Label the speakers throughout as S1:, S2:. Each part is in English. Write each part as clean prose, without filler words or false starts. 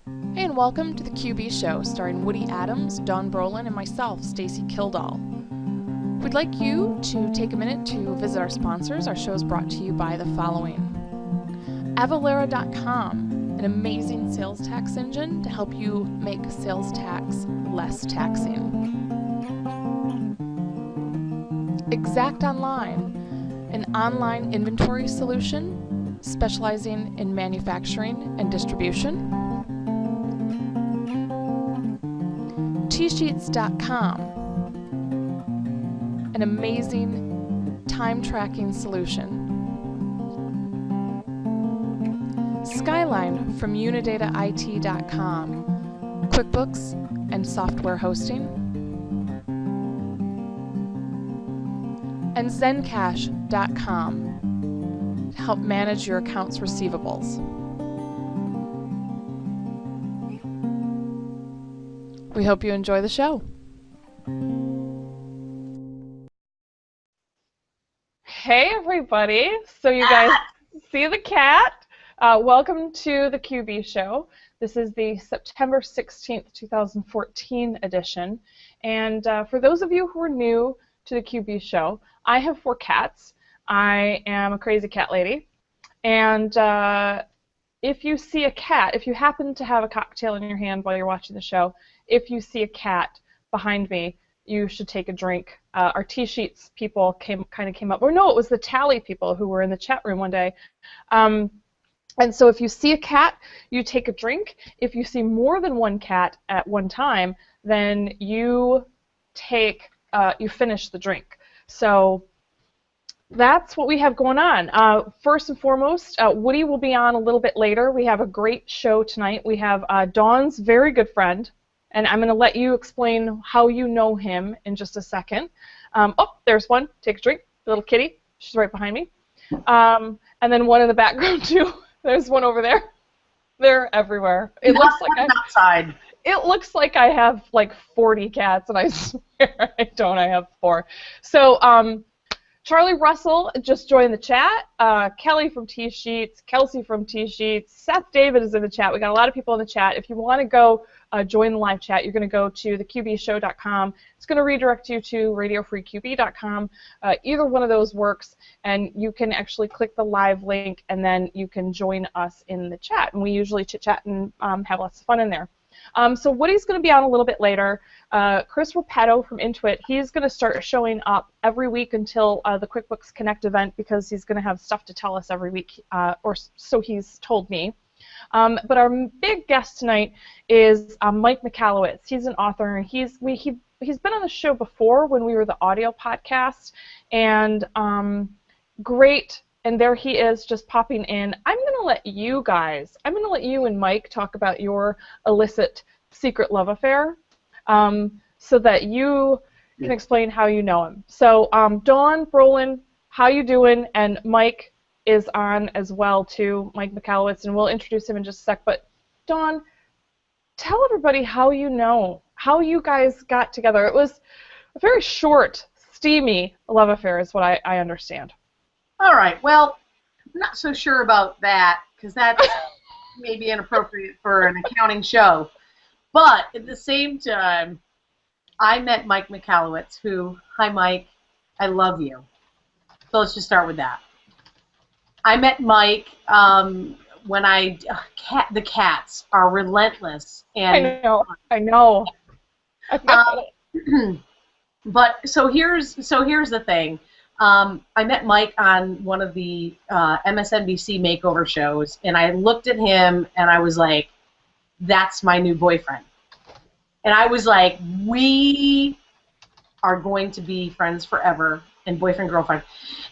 S1: Hey, and welcome to the QB Show, starring Woody Adams, Don Brolin, and myself, Stacy Kildall. We'd like you to take a minute to visit our sponsors. Our show is brought to you by the following: Avalara.com, an amazing sales tax engine to help you make sales tax less taxing. Exact Online, an online inventory solution specializing in manufacturing and distribution. Tsheets.com, an amazing time tracking solution. Skyline from UnidataIT.com, QuickBooks and software hosting. And Zencash.com to help manage your accounts receivables. We hope you enjoy the show. Hey everybody, so you guys see the cat? Welcome to the QB Show. This is the September 16th, 2014 edition. And for those of you who are new to the QB Show, I have 4 cats. I am a crazy cat lady. And if you see a cat, if you happen to have a cocktail in your hand while you're watching the show, if you see a cat behind me, you should take a drink. Our T-Sheets people came up, or no, it was the Tally people who were in the chat room one day. And so if you see a cat, you take a drink. If you see more than one cat at one time, then you finish the drink. So that's what we have going on. First and foremost, Woody will be on a little bit later. We have a great show tonight. We have Dawn's very good friend, and I'm going to let you explain how you know him in just a second. Oh, there's one. Take a drink. Little kitty. She's right behind me. And then one in the background, too. There's one over there. They're everywhere. It looks like
S2: outside.
S1: It looks like I have like 40 cats, and I swear I don't. I have 4. So, Charlie Russell just joined the chat. Kelly from T-Sheets, Kelsey from T-Sheets, Seth David is in the chat. We got a lot of people in the chat. If you want to go join the live chat, you're going to go to theqbshow.com. It's going to redirect you to radiofreeqb.com. Either one of those works, and you can actually click the live link, and then you can join us in the chat. And we usually chit-chat and have lots of fun in there. So Woody's going to be on a little bit later. Chris Repetto from Intuit, he's going to start showing up every week until the QuickBooks Connect event, because he's going to have stuff to tell us every week, or so he's told me. But our big guest tonight is Mike Michalowicz. He's an author. He's been on the show before when we were the audio podcast, and great. And there he is, just popping in. I'm going to let you and Mike talk about your illicit secret love affair, so that you can explain how you know him. So, Dawn Brolin, how you doing? And Mike is on as well, too, Mike Michalowicz, and we'll introduce him in just a sec. But, Dawn, tell everybody how you guys got together. It was a very short, steamy love affair is what I understand.
S2: All right. Well, I'm not so sure about that, because that's maybe inappropriate for an accounting show. But at the same time, I met Mike Michalowicz, who, hi Mike, I love you. So let's just start with that. I met Mike when the cats are relentless. And
S1: I know.
S2: But so here's the thing. I met Mike on one of the MSNBC makeover shows, and I looked at him and I was like, that's my new boyfriend. And I was like, we are going to be friends forever, and boyfriend, girlfriend.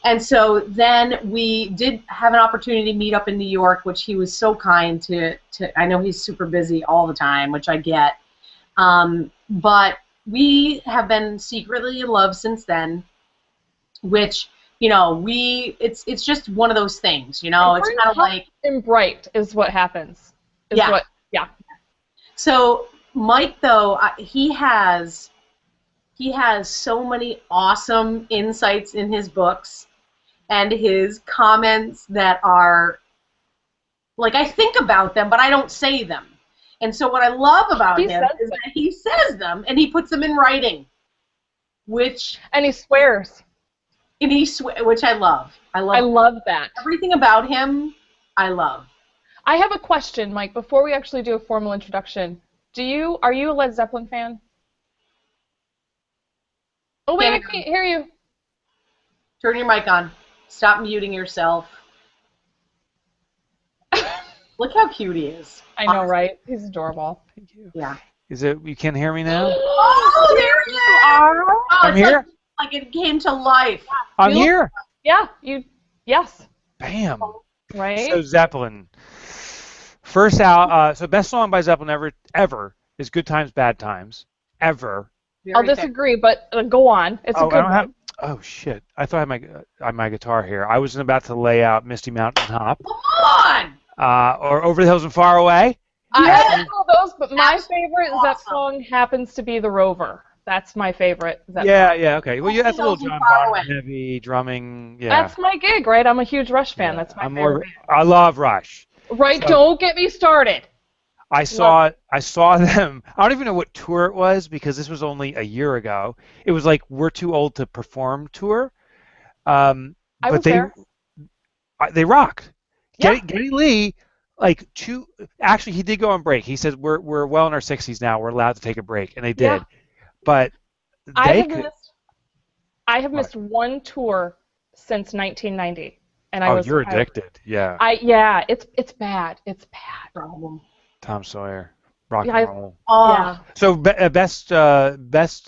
S2: And so then we did have an opportunity to meet up in New York, which he was so kind to I know he's super busy all the time, which I get. But we have been secretly in love since then, which, it's just one of those things, It's kind of like...
S1: and bright is what happens.
S2: Yeah. So Mike, though, he has so many awesome insights in his books and his comments that are, like, I think about them, but I don't say them. And so what I love about
S1: He
S2: him
S1: says
S2: is
S1: them.
S2: that he says them and he puts them in writing,
S1: And he swears.
S2: which I love. I
S1: I
S2: love
S1: love that.
S2: everything about him. I love.
S1: I have a question, Mike, before we actually do a formal introduction. Are you a Led Zeppelin fan? Oh, wait, I can't hear you.
S2: Turn your mic on. Stop muting yourself. Look how cute he is.
S1: I know, right? He's adorable.
S3: Thank you.
S2: Yeah.
S3: Is it? You can't hear me now?
S2: Oh, there you are. Oh,
S3: I'm
S2: it's
S3: here.
S2: Like it came to life.
S3: I'm here.
S1: Yeah, yes.
S3: Bam.
S1: Right?
S3: So Zeppelin. First out. So best song by Zeppelin ever is "Good Times, Bad Times." Ever.
S1: I'll disagree, but go on. It's a good one.
S3: Oh shit! I thought I had my guitar here. I was about to lay out "Misty Mountain Hop."
S2: Come on.
S3: Or "Over the Hills and Far Away."
S1: I have all those, but my favorite
S2: awesome.
S1: Zepp song happens to be "The Rover." That's my favorite Zepp
S3: Yeah,
S1: song.
S3: yeah, okay. Well, that's a little John Bonham heavy drumming. Yeah.
S1: That's my gig, right? I'm a huge Rush fan. That's my favorite.
S3: I love Rush.
S1: Right?
S3: So,
S1: don't get me started.
S3: I saw them. I don't even know what tour it was because this was only a year ago. It was like "We're Too Old to Perform" tour.
S1: I was there.
S3: They rocked.
S1: Yeah.
S3: Geddy Lee, actually he did go on break. He said we're well in our 60s now. We're allowed to take a break, and they did.
S1: Yeah.
S3: But
S1: I have missed one tour since 1990, and
S3: you're addicted. Yeah.
S1: It's bad. It's bad.
S3: Tom Sawyer, rock and roll.
S2: Oh.
S1: Yeah.
S3: So best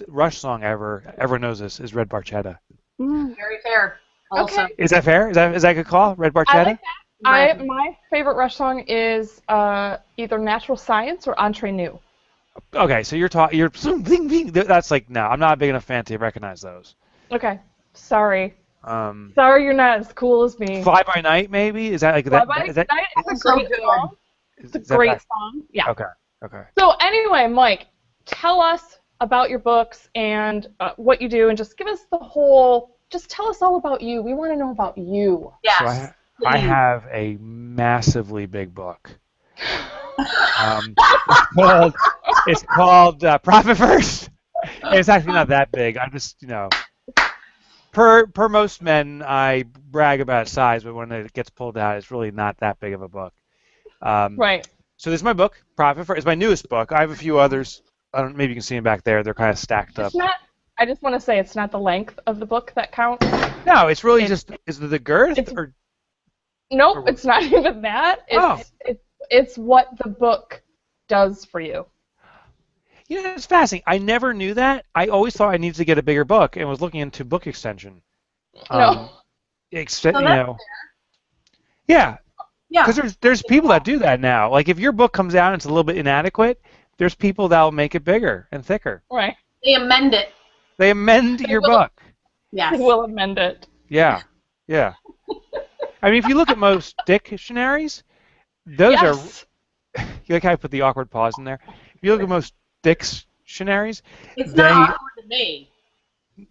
S3: Rush song ever. Everyone knows this is "Red Barchetta."
S2: Very fair. Also.
S1: Okay.
S3: Is that fair? Is that a good call? "Red Barchetta"?
S1: I like that. My favorite Rush song is either "Natural Science" or "Entre Nous."
S3: Okay, so that's like no. I'm not a big enough fan to recognize those.
S1: Okay. Sorry. Sorry, you're not as cool as me.
S3: "Fly By Night" maybe is that like
S1: Fly
S3: that?
S1: By
S3: Is that
S1: Night is a great song. It's a great song. Yeah.
S3: Okay.
S1: So anyway, Mike, tell us about your books and what you do, and just give us just tell us all about you. We want to know about you.
S2: Yes.
S3: So I have a massively big book. It's called Profit First. It's actually not that big. I'm just, per most men, I brag about size, but when it gets pulled out, it's really not that big of a book.
S1: Right.
S3: So this is my book, Profit First. It's my newest book. I have a few others. Maybe you can see them back there. They're kind of stacked up.
S1: I just want to say it's not the length of the book that counts.
S3: No, it's really just is it the girth or?
S1: Nope, it's not even that. It's what the book does for you.
S3: It's fascinating. I never knew that. I always thought I needed to get a bigger book and was looking into book extension.
S1: No.
S3: Yeah. Yeah. Because there's people that do that now. Like if your book comes out and it's a little bit inadequate, there's people that will make it bigger and thicker.
S1: Right.
S2: They amend it.
S3: They amend your book.
S2: Yes.
S1: They will amend it.
S3: Yeah. Yeah. I mean, if you look at most dictionaries, those are. You like how I put the awkward pause in there? If you look at most dictionaries,
S2: it's not awkward to me.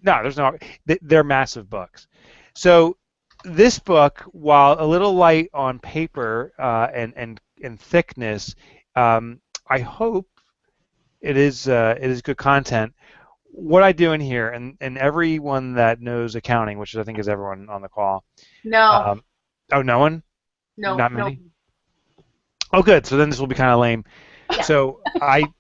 S3: No, there's no. They're massive books. So this book, while a little light on paper and thickness, I hope it is good content. What I do in here, and everyone that knows accounting, which I think is everyone on the call.
S2: No.
S3: No one?
S2: No.
S3: Not many? No. Oh, good. So then this will be kind of lame.
S2: Yeah.
S3: So I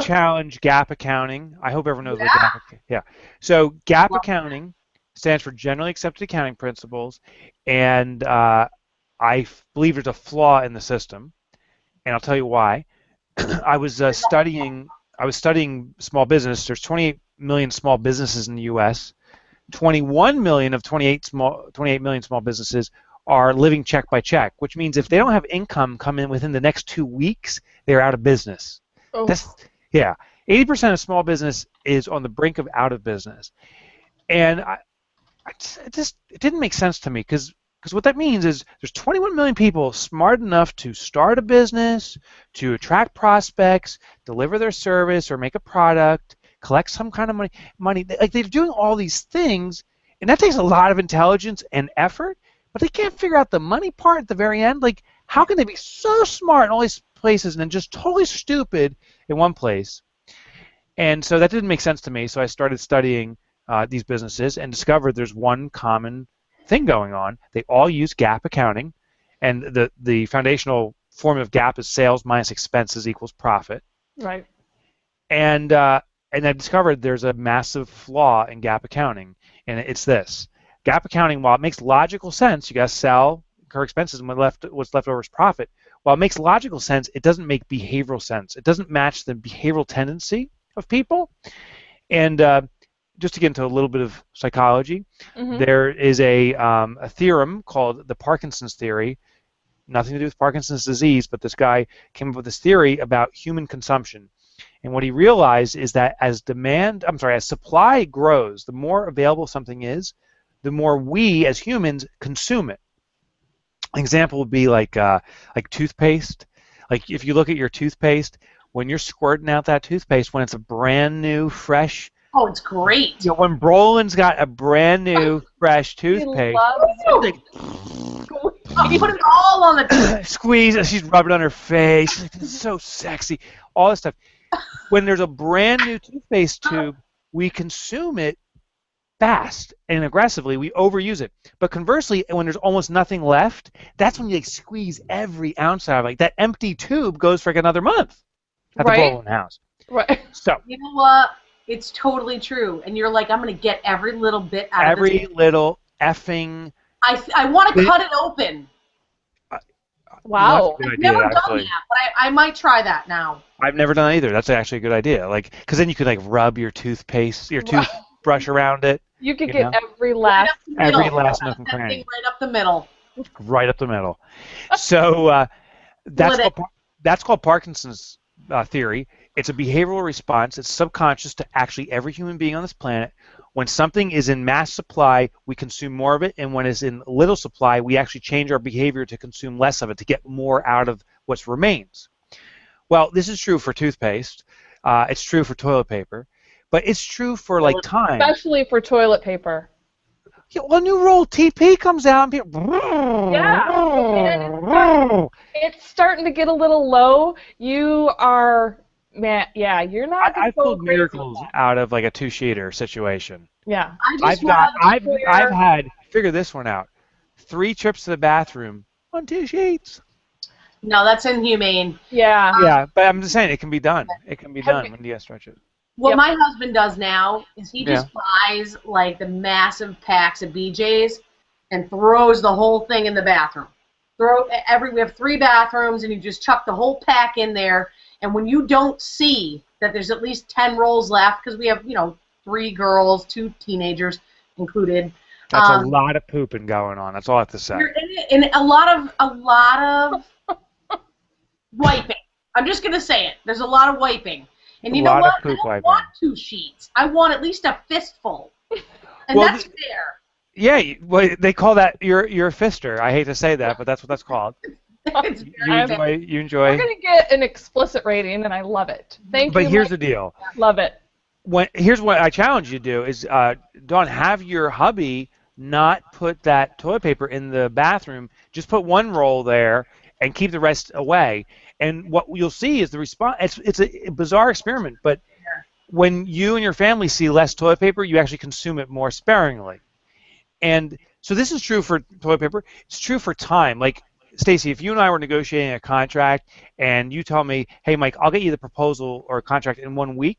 S3: challenge GAAP accounling. I hope everyone knows what GAAP accounting. Yeah. So GAAP accounting stands for Generally Accepted Accounting Principles, and I believe there's a flaw in the system, and I'll tell you why. I was studying small business. There's 28 million small businesses in the U.S. 21 million of 28 million small businesses are living check by check, which means if they don't have income come in within the next 2 weeks, they're out of business.
S1: Oh.
S3: 80% of small business is on the brink of out of business, and it didn't make sense to me because what that means is there's 21 million people smart enough to start a business, to attract prospects, deliver their service or make a product, collect some kind of money. Like they're doing all these things, and that takes a lot of intelligence and effort. but they can't figure out the money part at the very end. Like, how can they be so smart in all these places and then just totally stupid in one place? And so that didn't make sense to me, so I started studying these businesses and discovered there's one common thing going on. They all use GAAP accounting, and the foundational formula of GAAP is sales minus expenses equals profit.
S1: Right.
S3: And I discovered there's a massive flaw in GAAP accounting, and it's this. GAAP accounting, while it makes logical sense, you got to sell, incur expenses, and what's left over is profit. While it makes logical sense, it doesn't make behavioral sense. It doesn't match the behavioral tendency of people. And just to get into a little bit of psychology, there is a theorem called the Parkinson's theory. Nothing to do with Parkinson's disease, but this guy came up with this theory about human consumption. And what he realized is that as supply grows, the more available something is, the more we as humans consume it. An example would be like toothpaste. Like if you look at your toothpaste, when you're squirting out that toothpaste, when it's a brand new, fresh.
S2: Oh, it's great.
S3: You know, when Brolin's got a brand new, fresh toothpaste.
S2: I'll put it all on the
S3: squeeze. She's rubbing it on her face. She's like, this is so sexy. All this stuff. When there's a brand new toothpaste tube, we consume it fast and aggressively. We overuse it. But conversely, when there's almost nothing left, that's when you like squeeze every ounce out of it. Like that empty tube goes for like another month at the Brolin house.
S1: Right.
S3: So
S2: you know what? It's totally true. And you're like, I'm going to get every little bit out of this.
S3: Every little effing.
S2: I want to cut it open.
S1: Wow.
S2: I've never done that, but I might try that now.
S3: I've never done that either. That's actually a good idea. Like, because then you could like rub your toothpaste, your toothbrush around it.
S1: You could get every last
S3: nook and cranny.
S2: Right up the middle.
S3: Right up the middle. So that's called Parkinson's theory. It's a behavioral response. It's subconscious to actually every human being on this planet. When something is in mass supply, we consume more of it, and when it's in little supply, we actually change our behavior to consume less of it, to get more out of what remains. Well, this is true for toothpaste. It's true for toilet paper. But it's true for, like, time.
S1: Especially for toilet paper.
S3: Yeah, well, a new roll of TP comes out, and people...
S1: Yeah. It's starting to get a little low. You are... Man, yeah, you're not.
S3: I've pulled miracles out of like a two-sheeter situation.
S1: Yeah,
S3: I've had figure this one out. 3 trips to the bathroom on 2 sheets.
S2: No, that's inhumane.
S1: Yeah.
S3: Yeah, but I'm just saying it can be done. It can be done when you stretch it.
S2: What my husband does now is he just buys like the massive packs of BJ's and throws the whole thing in the bathroom. We have 3 bathrooms, and you just chuck the whole pack in there. And when you don't see that there's at least 10 rolls left, because we have, 3 girls, 2 teenagers included.
S3: That's a lot of pooping going on. That's all I have to say.
S2: And a lot of wiping. I'm just gonna say it. There's a lot of wiping. And you know what? I don't want 2 sheets. I want at least a fistful. And that's fair.
S3: Yeah, well, they call that you're a fister. I hate to say that, but that's what that's called. You enjoy.
S1: We're gonna get an explicit rating, and I love it. Thank you.
S3: But here's the deal.
S1: Love it.
S3: Here's what I challenge you to do is, Dawn, have your hubby not put that toilet paper in the bathroom. Just put 1 roll there and keep the rest away. And what you'll see is the response. It's a bizarre experiment, but when you and your family see less toilet paper, you actually consume it more sparingly. And so this is true for toilet paper. It's true for time. Like, Stacy, if you and I were negotiating a contract and you tell me, hey, Mike, I'll get you the proposal or contract in 1 week,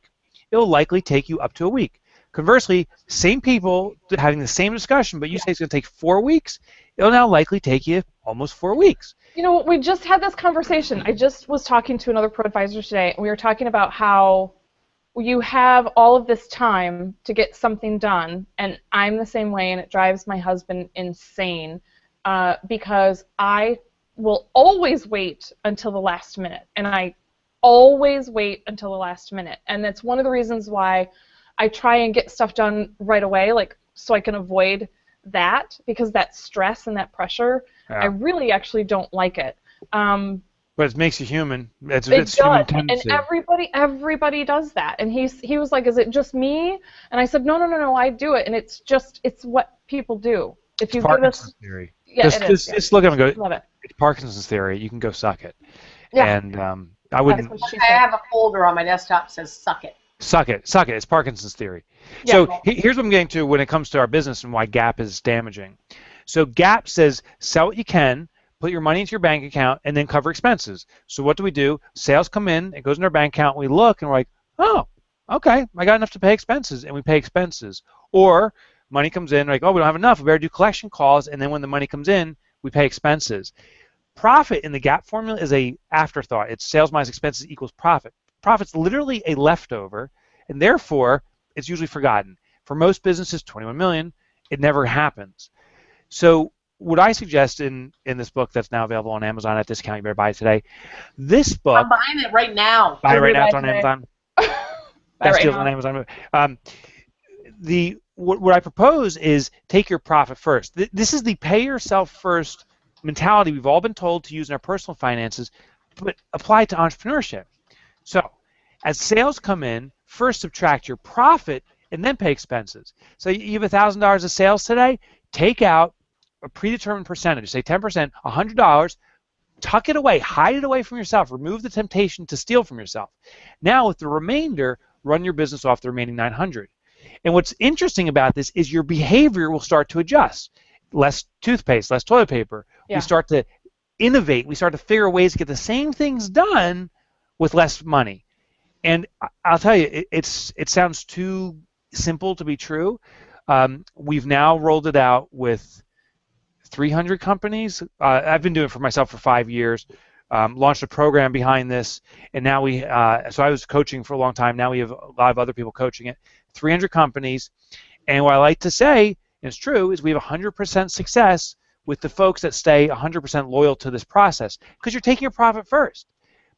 S3: it'll likely take you up to a week. Conversely, same people having the same discussion, but you say it's going to take 4 weeks, it'll now likely take you almost 4 weeks.
S1: You know, we just had this conversation. I just was talking to another pro advisor today, and we were talking about how you have all of this time to get something done, and I'm the same way, and it drives my husband insane because I will always wait until the last minute, and I always wait until the last minute, and that's one of the reasons why I try and get stuff done right away, like so I can avoid that, because that stress and that pressure, I really actually don't like it.
S3: But it makes you human. It's
S1: human
S3: tendency.
S1: And everybody does that. And he was like, is it just me? And I said, no, I do it. And it's what people do. If you give us,
S3: theory.
S1: Yeah, it is. Yeah.
S3: Just look at them and go,
S1: Love it.
S3: it's Parkinson's theory. You can go suck it.
S1: Yeah.
S3: And I wouldn't.
S1: That's what she
S2: I
S1: said.
S2: have a folder on my desktop that says "suck it."
S3: Suck it. It's Parkinson's theory.
S1: Yeah.
S3: So here's what I'm getting to when it comes to our business and why Gap is damaging. So Gap says sell what you can, put your money into your bank account, and then cover expenses. So what do? Sales come in, it goes in our bank account, we look, and we're like, oh, okay, I got enough to pay expenses, and we pay expenses. Or money comes in, like, oh, we don't have enough, we better do collection calls, and then when the money comes in, we pay expenses. Profit in the Gap formula is a afterthought. It's sales minus expenses equals profit. Profit's literally a leftover, and therefore it's usually forgotten. For most businesses, 21 million, it never happens. So what I suggest in this book that's now available on Amazon at discount, you better buy it today. This book,
S2: I'm buying it right now.
S3: buy it right now. It's
S1: Buy
S3: on
S1: today.
S3: Amazon.
S1: Buy
S3: Best
S1: right
S3: deals
S1: now.
S3: on Amazon. What I propose is take your profit first. This is the pay yourself first mentality we've all been told to use in our personal finances, but apply it to entrepreneurship. So as sales come in, first subtract your profit and then pay expenses. So you have $1,000 of sales today, take out a predetermined percentage, say 10%, $100, tuck it away, hide it away from yourself, remove the temptation to steal from yourself. Now with the remainder, run your business off the remaining 900. And what's interesting about this is your behavior will start to adjust. Less toothpaste, less toilet paper.
S1: Yeah.
S3: We start to innovate. We start to figure ways to get the same things done with less money. And I'll tell you, it sounds too simple to be true. We've now rolled it out with 300 companies. I've been doing it for myself for 5 years. Launched a program behind this, and now so I was coaching for a long time. Now we have a lot of other people coaching it. 300 companies, and what I like to say, and it's true, is we have 100% success with the folks that stay 100% loyal to this process because you're taking your profit first.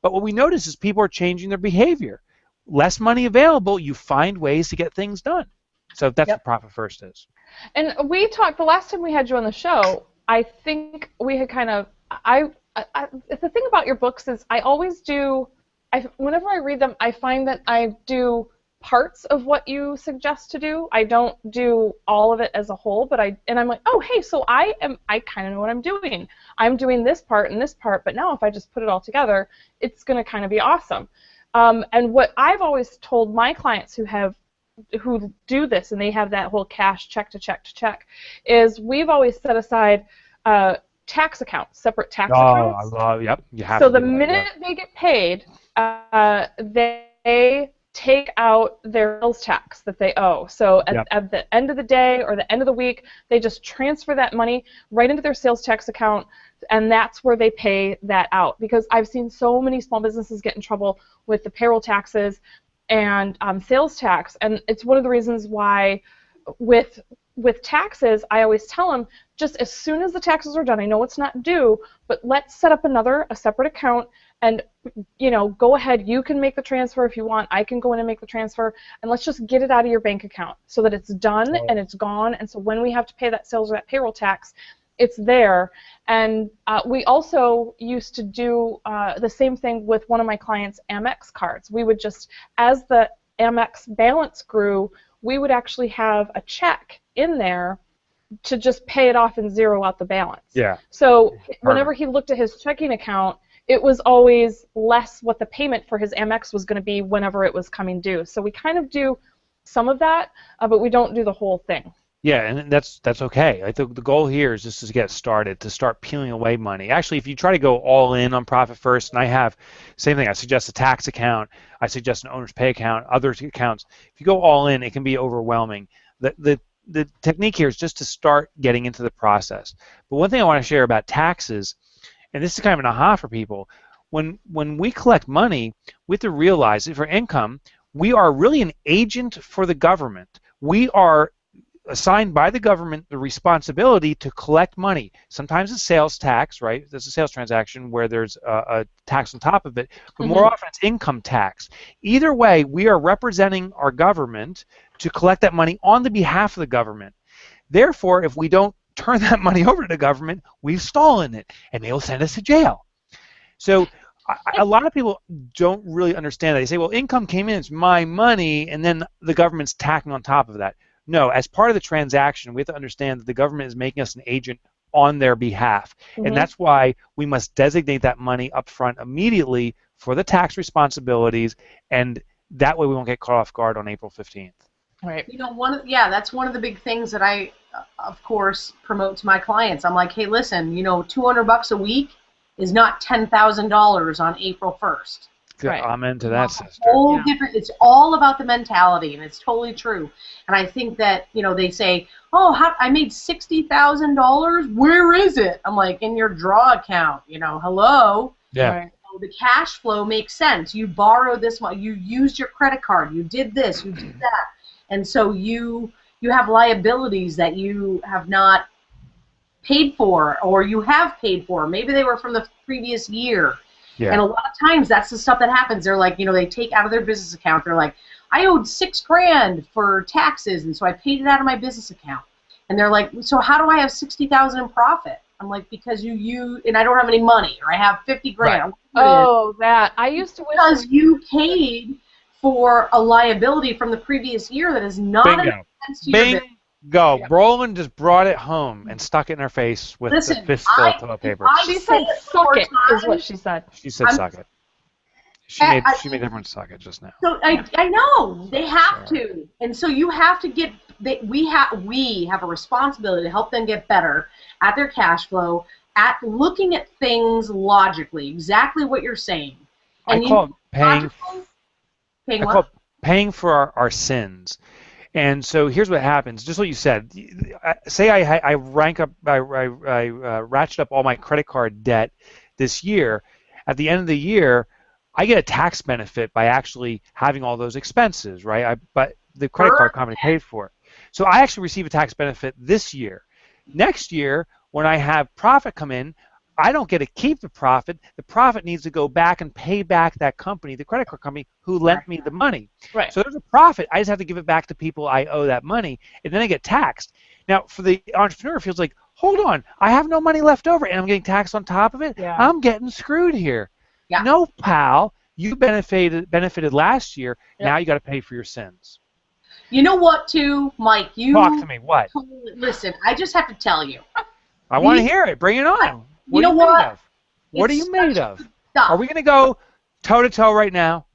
S3: But what we notice is people are changing their behavior. Less money available, you find ways to get things done. So that's what profit first is.
S1: And we talked the last time we had you on the show. I think we had kind of the thing about your books is I always do. Whenever I read them, I find that I do parts of what you suggest to do. I don't do all of it as a whole, but I'm like, oh hey, so I kind of know what I'm doing. I'm doing this part and this part, but now if I just put it all together, it's going to kind of be awesome. And what I've always told my clients who do this and they have that whole cash check to check to check is we've always set aside tax accounts, separate tax accounts.
S3: Yep. You have
S1: so
S3: to
S1: the
S3: do that,
S1: minute they get paid, they take out their sales tax that they owe. So at the end of the day or the end of the week, they just transfer that money right into their sales tax account, and that's where they pay that out. Because I've seen so many small businesses get in trouble with the payroll taxes and sales tax, and it's one of the reasons why with taxes, I always tell them, just as soon as the taxes are done, I know it's not due, but let's set up a separate account, and go ahead, you can make the transfer if you want, I can go in and make the transfer, and let's just get it out of your bank account so that it's done and it's gone, and so when we have to pay that sales or that payroll tax, it's there. And we also used to do the same thing with one of my clients' Amex cards. We would just, as the Amex balance grew, we would actually have a check in there to just pay it off and zero out the balance.
S3: Yeah.
S1: So whenever he looked at his checking account, it was always less what the payment for his Amex was going to be whenever it was coming due. So we kind of do some of that, but we don't do the whole thing.
S3: Yeah, and that's okay. The goal here is just to get started, to start peeling away money. Actually, if you try to go all in on profit first, and I have, same thing, I suggest a tax account, I suggest an owner's pay account, other accounts. If you go all in, it can be overwhelming. The technique here is just to start getting into the process. But one thing I want to share about taxes, and this is kind of an aha for people, when we collect money, we have to realize that for income, we are really an agent for the government. We are assigned by the government the responsibility to collect money. Sometimes it's sales tax, right? There's a sales transaction where there's a tax on top of it, but more often it's income tax. Either way, we are representing our government to collect that money on the behalf of the government. Therefore, if we don't turn that money over to the government, we've stolen it, and they'll send us to jail. So a lot of people don't really understand that. They say, well, income came in, it's my money, and then the government's tacking on top of that. No, as part of the transaction, we have to understand that the government is making us an agent on their behalf.
S1: Mhm.
S3: And that's why we must designate that money up front immediately for the tax responsibilities, and that way we won't get caught off guard on April 15th.
S1: Right.
S2: You know, that's one of the big things that I, of course, promote to my clients. I'm like, hey, listen, you know, $200 a week is not $10,000 on April 1st.
S1: Right.
S3: Amen to that, sister.
S2: Whole different. It's all about the mentality, and it's totally true. And I think that, you know, they say, oh, I made $60,000. Where is it? I'm like, in your draw account. You know, hello.
S3: Yeah.
S1: Right.
S2: The cash flow makes sense. You borrowed this money. You used your credit card. You did this. You did that. And so you have liabilities that you have not paid for, or you have paid for. Maybe they were from the previous year.
S3: Yeah.
S2: And a lot of times that's the stuff that happens. They're like, you know, they take out of their business account. They're like, I owed $6,000 for taxes, and so I paid it out of my business account. And they're like, so how do I have $60,000 in profit? I'm like, because and I don't have any money, or I have $50,000.
S3: Right.
S1: Oh, that. I used to wish.
S2: Because you paid for a liability from the previous year that is not an expense to your business.
S3: Bingo.
S1: Yeah.
S3: Roland just brought it home and stuck it in her face with the fistful of toilet paper.
S1: She said, "Suck it," is what she said.
S3: She said, "Suck it." She made everyone suck it just now.
S2: So I know they have to, and so you have to get. We have a responsibility to help them get better at their cash flow, at looking at things logically, exactly what you're saying. And
S3: I call it paying for our sins. And so here's what happens. Just what you said. Say I ratchet up all my credit card debt this year. At the end of the year, I get a tax benefit by actually having all those expenses, right? But the credit card company paid for it. So I actually receive a tax benefit this year. Next year, when I have profit come in, I don't get to keep the profit. The profit needs to go back and pay back that company, the credit card company, who lent me the money.
S1: Right.
S3: So there's a profit. I just have to give it back to people I owe that money, and then I get taxed. Now, for the entrepreneur, it feels like, hold on, I have no money left over, and I'm getting taxed on top of it?
S1: Yeah.
S3: I'm getting screwed here.
S2: Yeah.
S3: No, pal. You benefited last year.
S2: Yep.
S3: Now you got to pay for your sins.
S2: You know what, too, Mike?
S3: Talk to me. What?
S2: Listen, I just have to tell you.
S3: I want to hear it. Bring it on. What are you made of? What are you made of?
S2: Stuff.
S3: Are we going to go toe-to-toe right now?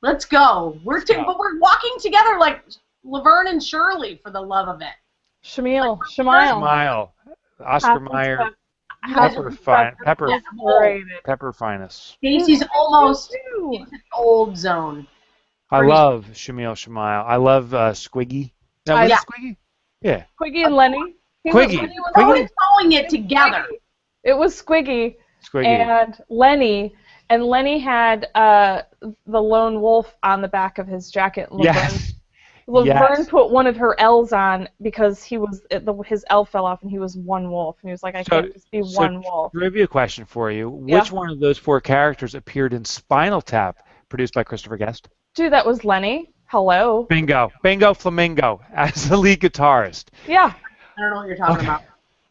S2: Let's go. But we're walking together like Laverne and Shirley, for the love of it.
S1: Shamil.
S3: Smile. Oscar Mayer. Pepper finest.
S2: Stacey's almost into the old zone.
S3: I love Shamil Shamail. I love Squiggy. No, was it Squiggy? Yeah.
S1: Squiggy and Lenny.
S3: Squiggy.
S2: He was always throwing it together.
S1: It was Squiggy.
S3: Squiggy.
S1: And Lenny. And Lenny had the lone wolf on the back of his jacket. Laverne put one of her L's on because his L fell off and he was one wolf. And he was like, I can't just be one wolf.
S3: Trivia question for you. Which one of those 4 characters appeared in Spinal Tap, produced by Christopher Guest?
S1: Dude, that was Lenny. Hello.
S3: Bingo. Bingo Flamingo as the lead guitarist.
S1: Yeah.
S2: I don't know what you're talking about.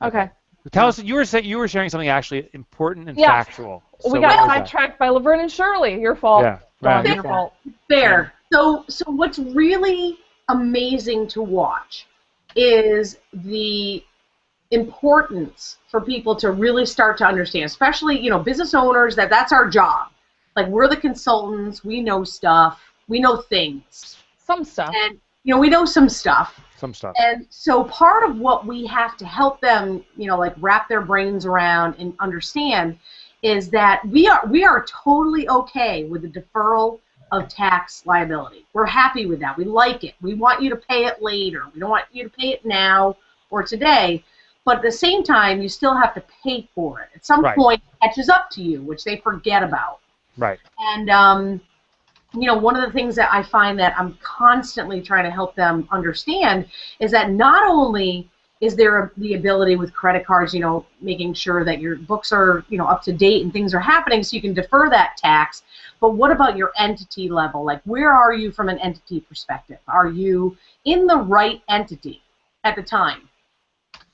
S1: Okay.
S3: Tell us, you were sharing something actually important and factual.
S1: So we got sidetracked by Laverne and Shirley. Your fault.
S3: Yeah.
S1: Your fault.
S2: Fair. So what's really amazing to watch is the importance for people to really start to understand, especially, you know, business owners, that's our job. Like, we're the consultants, we know stuff, we know things.
S1: Some stuff.
S2: And, you know, we know some stuff.
S3: Some stuff.
S2: And so part of what we have to help them, you know, like wrap their brains around and understand is that we are totally okay with the deferral of tax liability. We're happy with that. We like it. We want you to pay it later. We don't want you to pay it now or today. But at the same time, you still have to pay for it. At some point, it catches up to you, which they forget about.
S3: Right.
S2: And, you know, one of the things that I find that I'm constantly trying to help them understand is that not only is there the ability with credit cards, you know, making sure that your books are, you know, up to date and things are happening so you can defer that tax, but what about your entity level? Like, where are you from an entity perspective? Are you in the right entity at the time?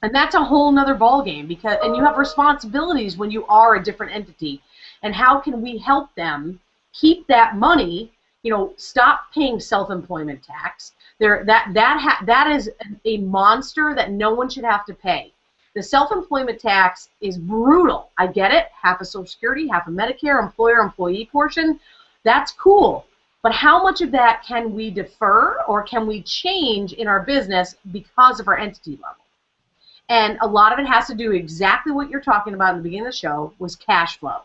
S2: And that's a whole nother ballgame, and you have responsibilities when you are a different entity. And how can we help them keep that money, you know, stop paying self-employment tax? That is a monster that no one should have to pay. The self-employment tax is brutal. I get it. Half a Social Security, half a Medicare, employer-employee portion. That's cool. But how much of that can we defer or can we change in our business because of our entity level? And a lot of it has to do exactly what you're talking about in the beginning of the show was cash flow.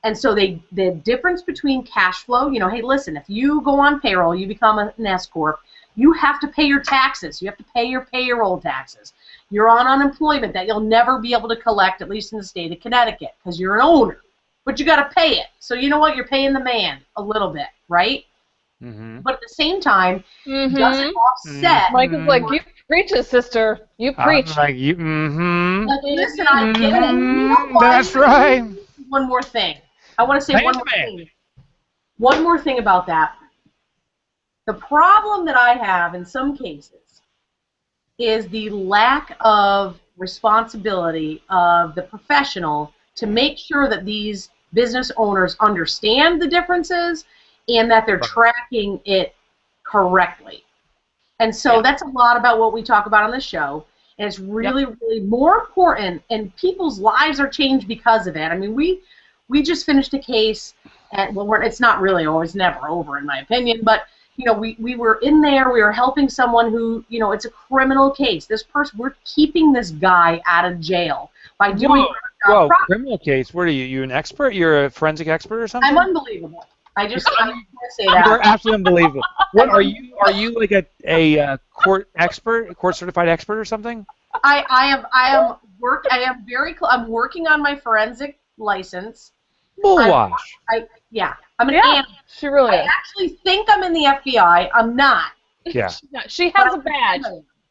S2: And so the difference between cash flow, you know, hey, listen, if you go on payroll, you become an S Corp, you have to pay your taxes. You have to pay your payroll taxes. You're on unemployment that you'll never be able to collect, at least in the state of Connecticut, because you're an owner. But you got to pay it. So you know what? You're paying the man a little bit, right? Mm-hmm. But at the same time, doesn't offset.
S1: Mike is like, you preach it, sister. You preach.
S3: Like, you,
S2: Like, listen, I get it. You know
S3: that's right.
S2: One more thing. I want to say one more thing. One more thing about that. The problem that I have in some cases is the lack of responsibility of the professional to make sure that these business owners understand the differences and that they're tracking it correctly. And so that's a lot about what we talk about on the show. And it's really, really more important, and people's lives are changed because of it. I mean, we just finished a case, and well, it's not really over. It's never over, in my opinion. But you know, we were in there. We were helping someone who, you know, it's a criminal case. This person, we're keeping this guy out of jail by doing.
S3: Whoa, criminal case. What are you? You an expert? You're a forensic expert or something?
S2: I'm unbelievable. I'm just going to say that.
S3: You're absolutely unbelievable. What are you? Are you like a court expert, court certified expert or something?
S2: I'm working on my forensic license.
S3: Bullwash.
S2: I'm an analyst.
S1: She really is.
S2: I actually think I'm in the FBI. I'm not.
S3: Yeah.
S1: She has a badge.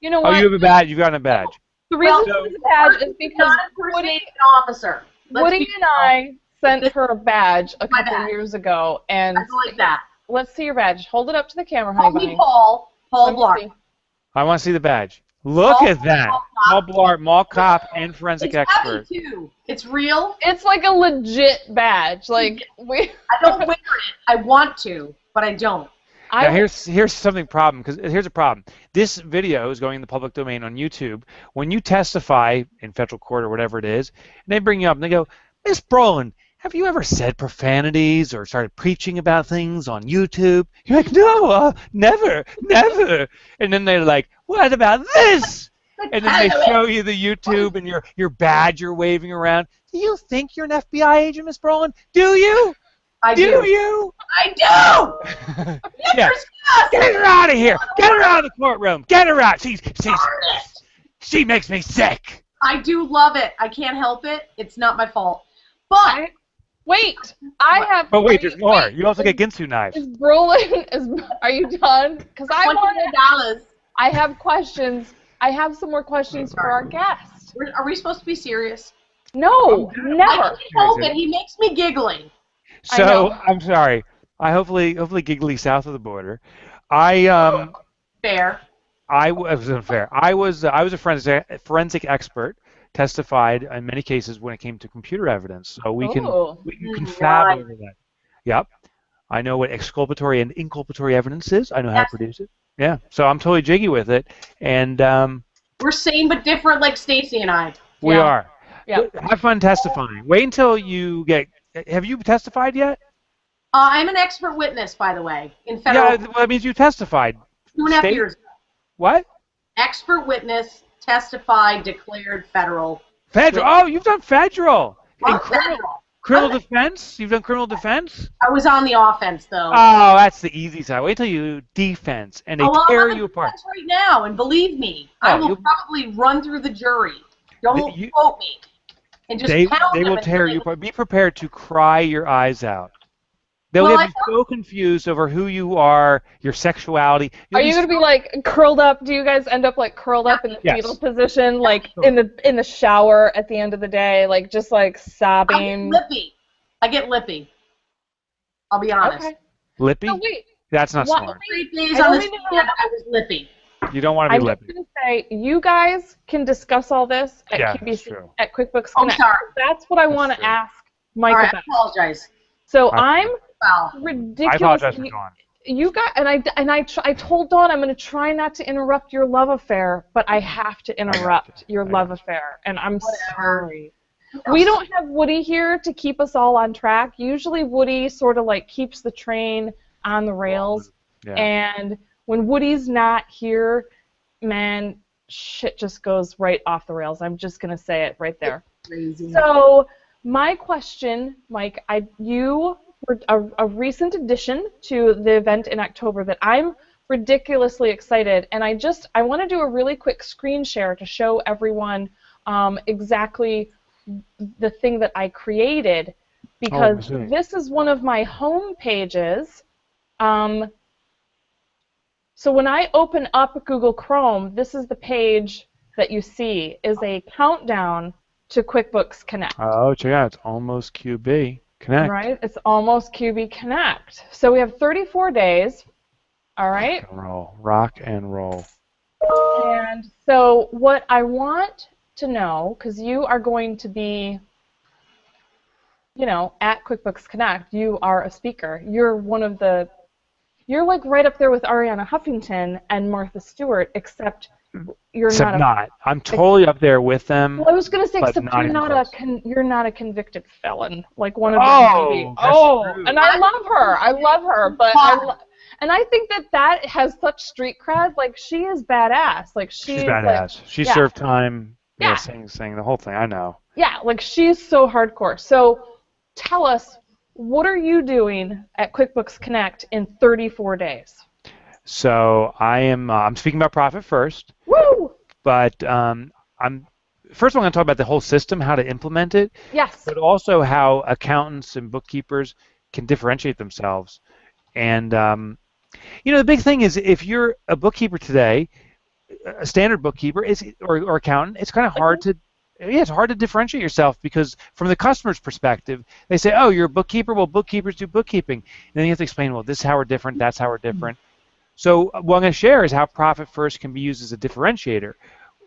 S1: You know what?
S3: Oh, you have a badge. You've got a badge.
S1: The reason she has a badge is because
S2: Woody, an officer.
S1: Woody and I sent her a badge a couple of years ago, and
S2: I like that.
S1: Let's see your badge. Hold it up to the camera, honey.
S2: Call me Paul Blart.
S3: I want to see the badge. Look at that. Paul Blart, mall cop, and forensic expert.
S2: It's heavy, too. It's real.
S1: It's like a legit badge. Like
S2: I don't wear it. I want to, but I don't.
S3: Now here's something problem, because here's a problem. This video is going in the public domain on YouTube. When you testify in federal court or whatever it is, and they bring you up and they go, Miss Brolin, have you ever said profanities or started preaching about things on YouTube? You're like, no, never. And then they're like, what about this? And then they show you the YouTube and your badge you're waving around. Do you think you're an FBI agent, Miss Brolin? Do you?
S2: I do.
S3: You?
S2: I do.
S3: Yeah. Get her out of here. Get her out of the courtroom. Get her out. She makes me sick.
S2: I do love it. I can't help it. It's not my fault. But
S1: wait, I have.
S3: But wait, there's more. You also get Ginsu knives.
S1: Is Brolin? Are you done? Because I want
S2: $20.
S1: I have questions. I have some more questions for our guest.
S2: Are we supposed to be serious?
S1: No, never.
S2: I can't help it. He makes me giggling.
S3: So I'm sorry. I hopefully giggly south of the border.
S2: Fair.
S3: I was unfair. I was a forensic expert. Testified in many cases when it came to computer evidence, so we can confab over that. Yep, I know what exculpatory and inculpatory evidence is. I know how to produce it. Yeah, so I'm totally jiggy with it, and
S2: we're same but different, like Stacy and I.
S3: We are.
S1: Yeah.
S3: Have fun testifying. Wait until you get. Have you testified yet?
S2: I'm an expert witness, by the way, in federal.
S3: Yeah, well, that means you testified.
S2: 2.5 years ago.
S3: What?
S2: Expert witness. Testified, declared federal.
S3: Federal? Oh, you've done federal.
S2: Federal.
S3: Criminal defense? You've done criminal defense?
S2: I was on the offense, though.
S3: Oh, that's the easy side. Wait till you defense, and they tear you apart.
S2: Right now, and believe me, I will probably run through the jury. Don't quote me. And just
S3: they will tear you apart. Be prepared to cry your eyes out. They'll get so confused over who you are, your sexuality.
S1: Are you going to be like curled up? Do you guys end up like curled up in the fetal position, like in the shower at the end of the day, like just like sobbing?
S2: I get lippy. I'll be honest.
S1: Okay.
S3: Lippy?
S1: No, wait.
S3: That's not smart.
S2: 3 days on the stand, I was lippy.
S3: You don't want to be lippy.
S1: I was going to say, you guys can discuss all this at QBC, at QuickBooks Connect.
S2: Sorry.
S1: That's what I want to ask Mike about.
S2: I apologize.
S1: So I'm ridiculously.
S3: I apologize for going.
S1: You got, I told Dawn I'm going to try not to interrupt your love affair, but I have to interrupt your love affair, and I'm sorry. We don't have Woody here to keep us all on track. Usually Woody sort of like keeps the train on the rails, and when Woody's not here, man, shit just goes right off the rails. I'm just going to say it right there.
S2: Crazy.
S1: So my question, Mike, you were a recent addition to the event in October that I'm ridiculously excited, and I want to do a really quick screen share to show everyone exactly the thing that I created, because this is one of my home pages. So when I open up Google Chrome, this is the page that you see, is a countdown to QuickBooks Connect.
S3: Oh, check it out. It's almost QB Connect.
S1: Right? It's almost QB Connect. So we have 34 days. All right?
S3: Rock and roll. Rock and roll.
S1: And so what I want to know, because you are going to be, at QuickBooks Connect, you are a speaker. You're like right up there with Ariana Huffington and Martha Stewart, except you're not.
S3: I'm totally up there with them.
S1: Well, I was going to say, except you're not a convicted felon, like one of them. And I love her, but I think that has such street cred. Like, she is badass. Like, she's
S3: badass. She served time. Yeah, saying the whole thing. I know. Yeah,
S1: like she's so hardcore. So, tell us, what are you doing at QuickBooks Connect in 34 days?
S3: So I'm speaking about profit first.
S1: Woo!
S3: But I'm first of all going to talk about the whole system, how to implement it.
S1: Yes.
S3: But also how accountants and bookkeepers can differentiate themselves. And the big thing is, if you're a bookkeeper today, a standard bookkeeper or accountant, it's kind of hard to it's hard to differentiate yourself, because from the customer's perspective, they say, oh, you're a bookkeeper? Well, bookkeepers do bookkeeping. And then you have to explain, well, this is how we're different, that's how we're different. So what I'm going to share is how Profit First can be used as a differentiator,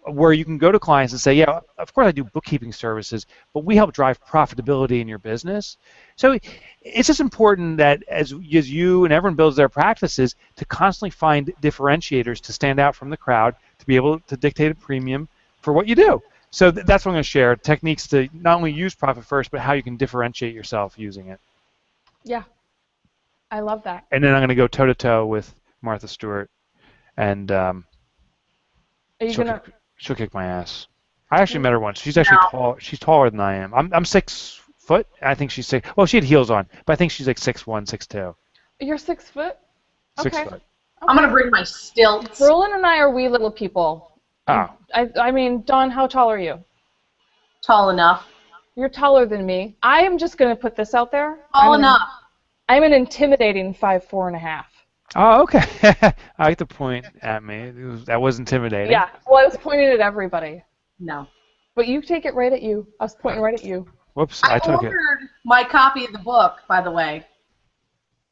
S3: where you can go to clients and say, yeah, of course I do bookkeeping services, but we help drive profitability in your business. So it's just important that as you and everyone builds their practices, to constantly find differentiators to stand out from the crowd, to be able to dictate a premium for what you do. So that's what I'm going to share, techniques to not only use Profit First, but how you can differentiate yourself using it.
S1: Yeah, I love that.
S3: And then I'm going to go toe-to-toe with Martha Stewart, and she'll kick my ass. I actually met her once. She's actually tall. She's taller than I am. I'm 6 foot. I think she's 6. Well, she had heels on, but I think she's like 6'1", 6'2".
S1: You're 6 foot?
S3: 6
S1: okay.
S3: foot.
S2: I'm going to bring my stilts.
S1: Berlin and I are wee little people.
S3: Oh.
S1: I mean, Dawn, how tall are you?
S2: Tall enough.
S1: You're taller than me. I am just going to put this out there.
S2: Tall enough.
S1: I'm an intimidating 5'4.5".
S3: Oh, okay. I like to point at me. That was intimidating.
S1: Yeah. Well, I was pointing at everybody.
S2: No.
S1: But you take it right at you. I was pointing right at you.
S3: Whoops, I took it.
S2: I ordered my copy of the book, by the way.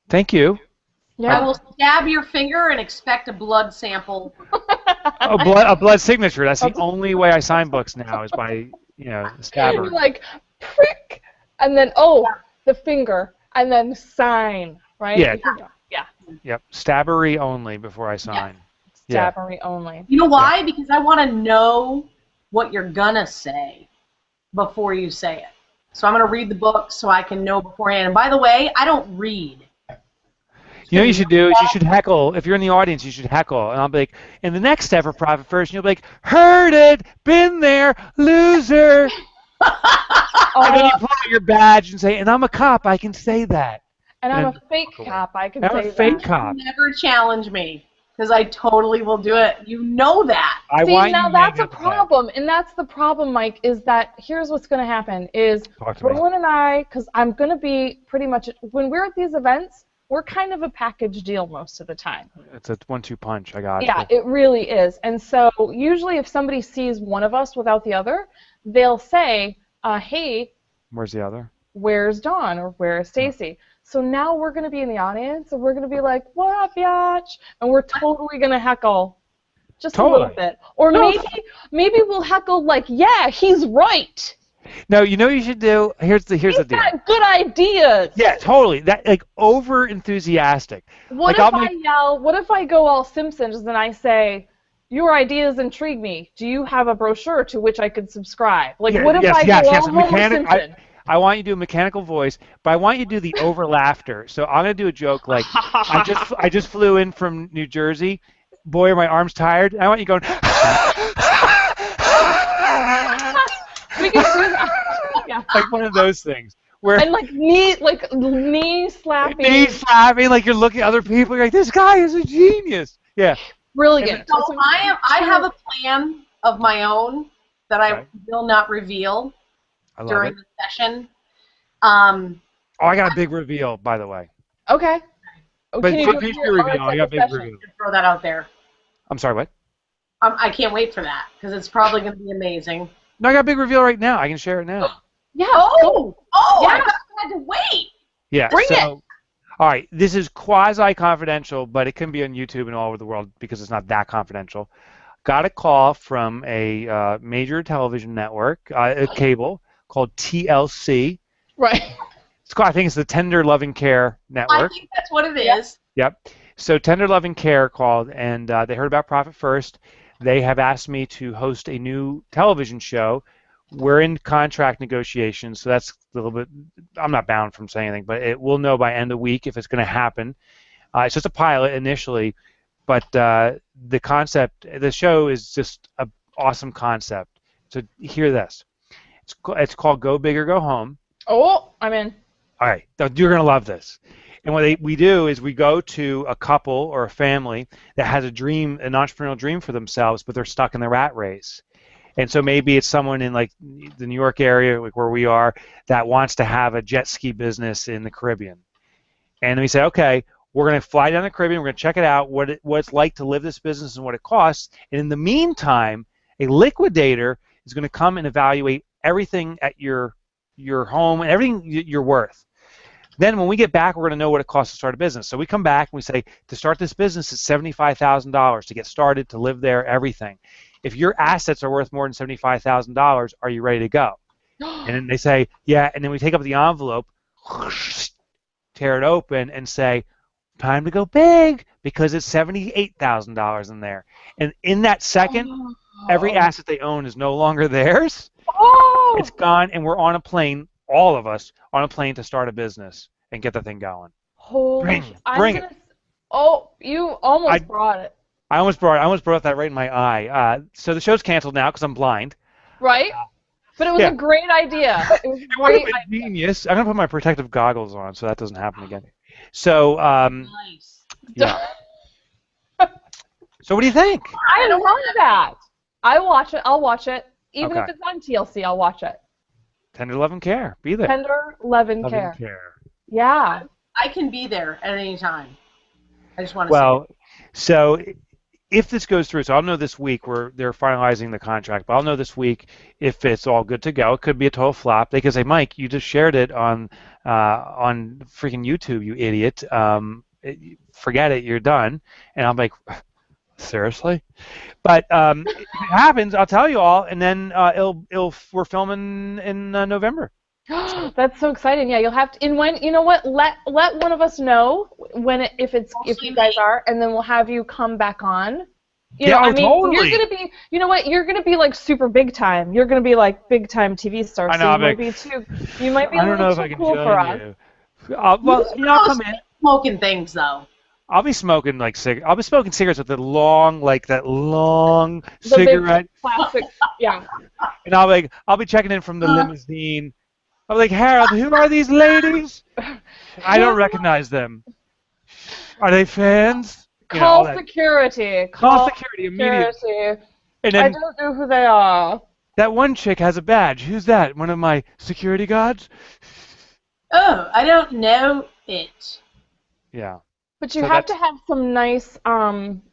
S3: Thank you.
S1: Yeah.
S2: I will stab your finger and expect a blood sample.
S3: A blood signature. That's the only way I sign books now, is by, stabber.
S1: You're like, prick, and then, the finger, and then sign, right?
S3: Yeah.
S1: Yeah.
S3: Yep. Stabbery only before I sign.
S1: Yeah. Stabbery only.
S2: You know why? Yeah. Because I want to know what you're going to say before you say it. So I'm going to read the book so I can know beforehand. And by the way, I don't read.
S3: You know what you should do is you should heckle. If you're in the audience, you should heckle. And I'll be like, and the next step for Profit First, and you'll be like, heard it, been there, loser. And then you pull out your badge and say, and I'm a cop, I can say that.
S1: And I'm a fake cop, I can say that.
S3: I'm a fake cop.
S2: Never challenge me, because I totally will do it. You know that.
S1: See, now that's a problem, and that's the problem, Mike, is that here's what's going to happen, is Roland and I, because I'm going to be pretty much, when we're at these events, we're kind of a package deal most of the time.
S3: It's a 1-2 punch, I got it.
S1: Yeah, it really is. And so usually if somebody sees one of us without the other, they'll say, hey,
S3: where's the other?
S1: Where's Dawn, or where's Stacy? So now we're going to be in the audience, and we're going to be like, what up, Yach? And we're totally going to heckle just a little bit. Or maybe we'll heckle like, yeah, he's right.
S3: No, you know what you should do? Here's the
S1: He's
S3: deal.
S1: got good ideas.
S3: Yeah, totally. That like over enthusiastic.
S1: What
S3: Like
S1: if
S3: I'll
S1: I
S3: make
S1: yell? What if I go all Simpsons and I say, "Your ideas intrigue me. Do you have a brochure to which I could subscribe?" Like,
S3: yeah,
S1: what if I go
S3: yes.
S1: all
S3: A
S1: Homer
S3: mechanic.
S1: Simpson?
S3: I want you to do a mechanical voice, but I want you to do the over laughter. So I'm gonna do a joke like I just flew in from New Jersey. Boy, are my arms tired. I want you going.
S1: We can do that. Yeah.
S3: Like one of those things where
S1: And like knee slapping.
S3: knee slapping, like you're looking at other people. You're like, this guy is a genius. Yeah.
S1: Brilliant.
S2: So I have a plan of my own that I
S3: Okay.
S2: will not reveal
S3: I love
S2: during
S3: it.
S2: the session.
S3: Oh, I got a big reveal, by the way.
S1: Okay. Oh,
S3: But
S1: can you
S3: finish
S1: do
S3: your
S1: your
S3: reveal. I got a big
S1: session?
S3: reveal.
S2: Throw that out there.
S3: I'm sorry, what?
S2: I can't wait for that because it's probably going to be amazing.
S3: No, I got a big reveal right now. I can share it now.
S1: Yeah.
S2: Oh, I
S1: Yeah.
S2: thought I had to wait.
S3: Yeah.
S1: Bring it.
S3: All right. This is quasi-confidential, but it can be on YouTube and all over the world because it's not that confidential. Got a call from a major television network, a cable called TLC.
S1: Right.
S3: It's called, I think it's the Tender Loving Care
S2: I
S3: Network.
S2: think that's what it is.
S3: Yep. So Tender Loving Care called, and they heard about Profit First. They have asked me to host a new television show. We're in contract negotiations, so that's a little bit. I'm not bound from saying anything, but we'll know by end of week if it's going to happen. It's just a pilot initially, but the concept, the show is just an awesome concept. So hear this. It's called Go Big or Go Home.
S1: Oh, I'm in.
S3: All right, you're going to love this. And what we do is we go to a couple or a family that has a dream, an entrepreneurial dream for themselves, but they're stuck in the rat race. And so maybe it's someone in like the New York area, like where we are, that wants to have a jet ski business in the Caribbean. And we say, okay, we're going to fly down the Caribbean, we're going to check it out, what it's like to live this business and what it costs. And in the meantime, a liquidator is going to come and evaluate everything at your home and everything you're worth. Then when we get back, we're going to know what it costs to start a business. So we come back and we say, to start this business, it's $75,000 to get started, to live there, everything. If your assets are worth more than $75,000, are you ready to go? And then they say, yeah. And then we take up the envelope, tear it open, and say, time to go big, because it's $78,000 in there. And in that second, every asset they own is no longer theirs.
S1: Oh.
S3: It's gone, and we're on a plane, all of us, on a plane to start a business and get the thing going.
S1: Holy.
S3: Bring it.
S1: Oh, you almost brought it.
S3: I almost brought that right in my eye. So the show's canceled now because I'm blind.
S1: Right? But it was a great idea. It was a great idea.
S3: Genius. I'm gonna put my protective goggles on so that doesn't happen again. So
S2: Nice.
S3: yeah. So what do you think?
S1: I love that. I'll watch it. Even
S3: Okay.
S1: if it's on TLC, I'll watch it.
S3: Tender love and care. Be there.
S1: Tender, love, and
S3: Love
S1: care.
S3: and care.
S1: Yeah.
S2: I can be there at any time. I just want to
S3: Well, so if this goes through, so I'll know this week where they're finalizing the contract, but I'll know this week if it's all good to go. It could be a total flop. They could say, Mike, you just shared it on freaking YouTube, you idiot. Forget it, you're done. And I'm like, seriously? But if it happens, I'll tell you all, and then we're filming in November.
S1: That's so exciting. Yeah, you'll have to. And when you know what, let one of us know when if you guys are, and then we'll have you come back on. You know, I mean,
S3: totally.
S1: you're gonna be. You know what? You're gonna be like super big time. You're gonna be like big time TV star.
S3: I know.
S1: So
S3: I'm
S1: you
S3: like,
S1: might be too. You might be
S3: I
S1: a
S3: don't know
S1: little
S3: if I
S1: too
S3: can
S1: cool
S3: join
S1: for us.
S3: you. Well, you know, I'll come in.
S2: smoking things though.
S3: I'll be smoking I'll be smoking cigarettes with that long
S1: The
S3: cigarette,
S1: big plastic. Yeah.
S3: and I'll be checking in from the limousine. I'm like, Harold, who are these ladies? I don't recognize them. Are they fans? You know, all
S1: Call
S3: that.
S1: security.
S3: Call security immediately.
S1: security.
S3: And
S1: I
S3: then
S1: don't know who they are.
S3: that one chick has a badge. Who's that? One of my security guards?
S2: Oh, I don't know it.
S3: Yeah.
S1: But you
S3: So
S1: have to have some nice,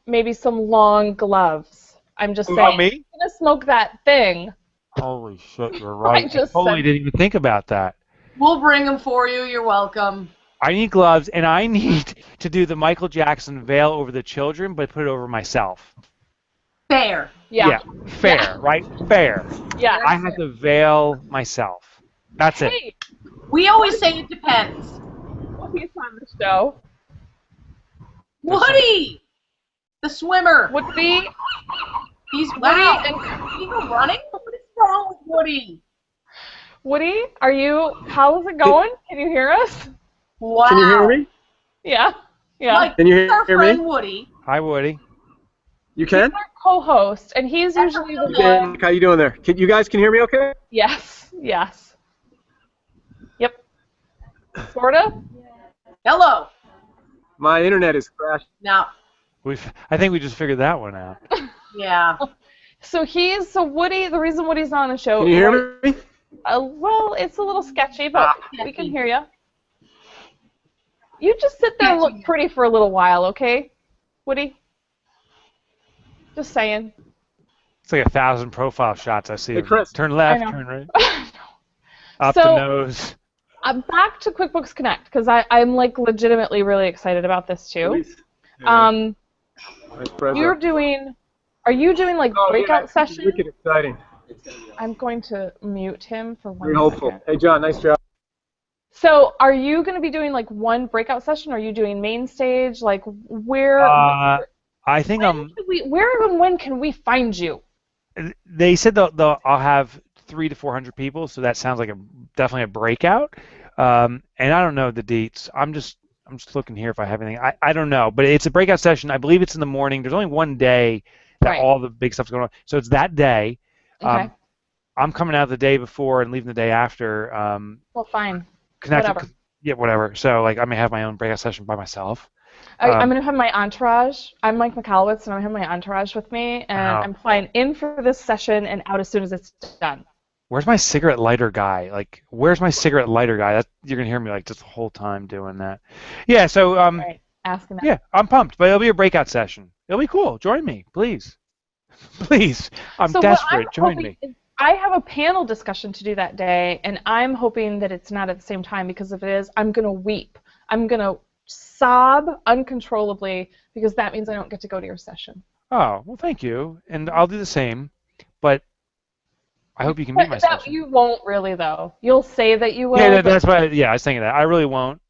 S1: maybe some long gloves. I'm just
S3: Who,
S1: saying.
S3: me?
S1: If you're gonna smoke that thing.
S3: Holy shit, you're right. I
S1: just
S3: totally
S1: said-
S3: didn't even think about that.
S2: We'll bring them for you. You're welcome.
S3: I need gloves, and I need to do the Michael Jackson veil over the children, but put it over myself.
S2: Fair.
S1: Yeah.
S3: Fair,
S1: Yeah.
S3: right? Fair.
S1: Yeah.
S3: I have to veil myself. That's it.
S1: Hey,
S2: We always say it depends.
S1: Woody's on the show.
S2: Woody, the swimmer.
S1: Woody,
S2: He's
S1: Woody
S2: wow.
S1: and
S2: Is he running? What is wrong with Woody?
S1: Woody, how's it going? Can you hear us?
S2: Wow.
S4: Can you hear me?
S1: Yeah. Yeah.
S2: Like,
S4: Can you
S2: our
S4: hear
S2: friend
S4: me?
S2: Woody.
S3: Hi, Woody.
S4: You can?
S1: He's our co-host, and he's usually the
S4: Okay,
S1: one.
S4: how you doing there? You guys can hear me okay?
S1: Yes. Yes. Yep. Sorta.
S2: Hello.
S4: My internet is crashed.
S2: Now,
S3: I think we just figured that one out.
S2: yeah.
S1: So Woody. The reason Woody's not on the show.
S4: Can you hear me?
S1: Well, it's a little sketchy, but we can hear you. You just sit there and look pretty for a little while, okay, Woody? Just saying.
S3: It's like 1,000 profile shots I see.
S4: Hey, Chris.
S3: Turn left,
S1: I know.
S3: turn right. Up
S1: So-
S3: the nose.
S1: I'm back to QuickBooks Connect because I'm like legitimately really excited about this too.
S4: Please. Yeah. Vice President.
S1: Are you doing like
S4: Oh,
S1: breakout
S4: yeah,
S1: sessions?
S4: Wicked exciting.
S1: I'm going to mute him for 1
S4: Very hopeful.
S1: second.
S4: Hey, John, nice job.
S1: So, are you going to be doing like one breakout session? Or are you doing main stage? Like, where?
S3: I think
S1: Where and when can we find you?
S3: They said I'll have 300 to 400 people, so that sounds like definitely a breakout. And I don't know the dates. I'm just looking here if I have anything. I don't know, but it's a breakout session. I believe it's in the morning. There's only one day that
S1: Right.
S3: all the big stuff's going on, so it's that day.
S1: Okay.
S3: I'm coming out the day before and leaving the day after.
S1: Well, fine.
S3: Connected,
S1: Whatever.
S3: Yeah, whatever. So like I may have my own breakout session by myself.
S1: I'm going to have my entourage. I'm Mike Michalowicz, and I'm going to have my entourage with me, and I'm flying in for this session and out as soon as it's done.
S3: Where's my cigarette lighter guy? Like, where's my cigarette lighter guy? You're gonna hear me like just the whole time doing that. Yeah. So
S1: Right. Asking that.
S3: yeah, I'm pumped. But it'll be a breakout session. It'll be cool. Join me, please. Please. I'm
S1: So
S3: desperate.
S1: What I'm
S3: Join
S1: hoping
S3: me.
S1: is I have a panel discussion to do that day, and I'm hoping that it's not at the same time, because if it is, I'm going to weep. I'm going to sob uncontrollably, because that means I don't get to go to your session.
S3: Oh, well, thank you. And I'll do the same. But I hope you can meet my session.
S1: You won't really, though. You'll say that you will.
S3: Yeah,
S1: but-
S3: that's why. Yeah, I was thinking that. I really won't.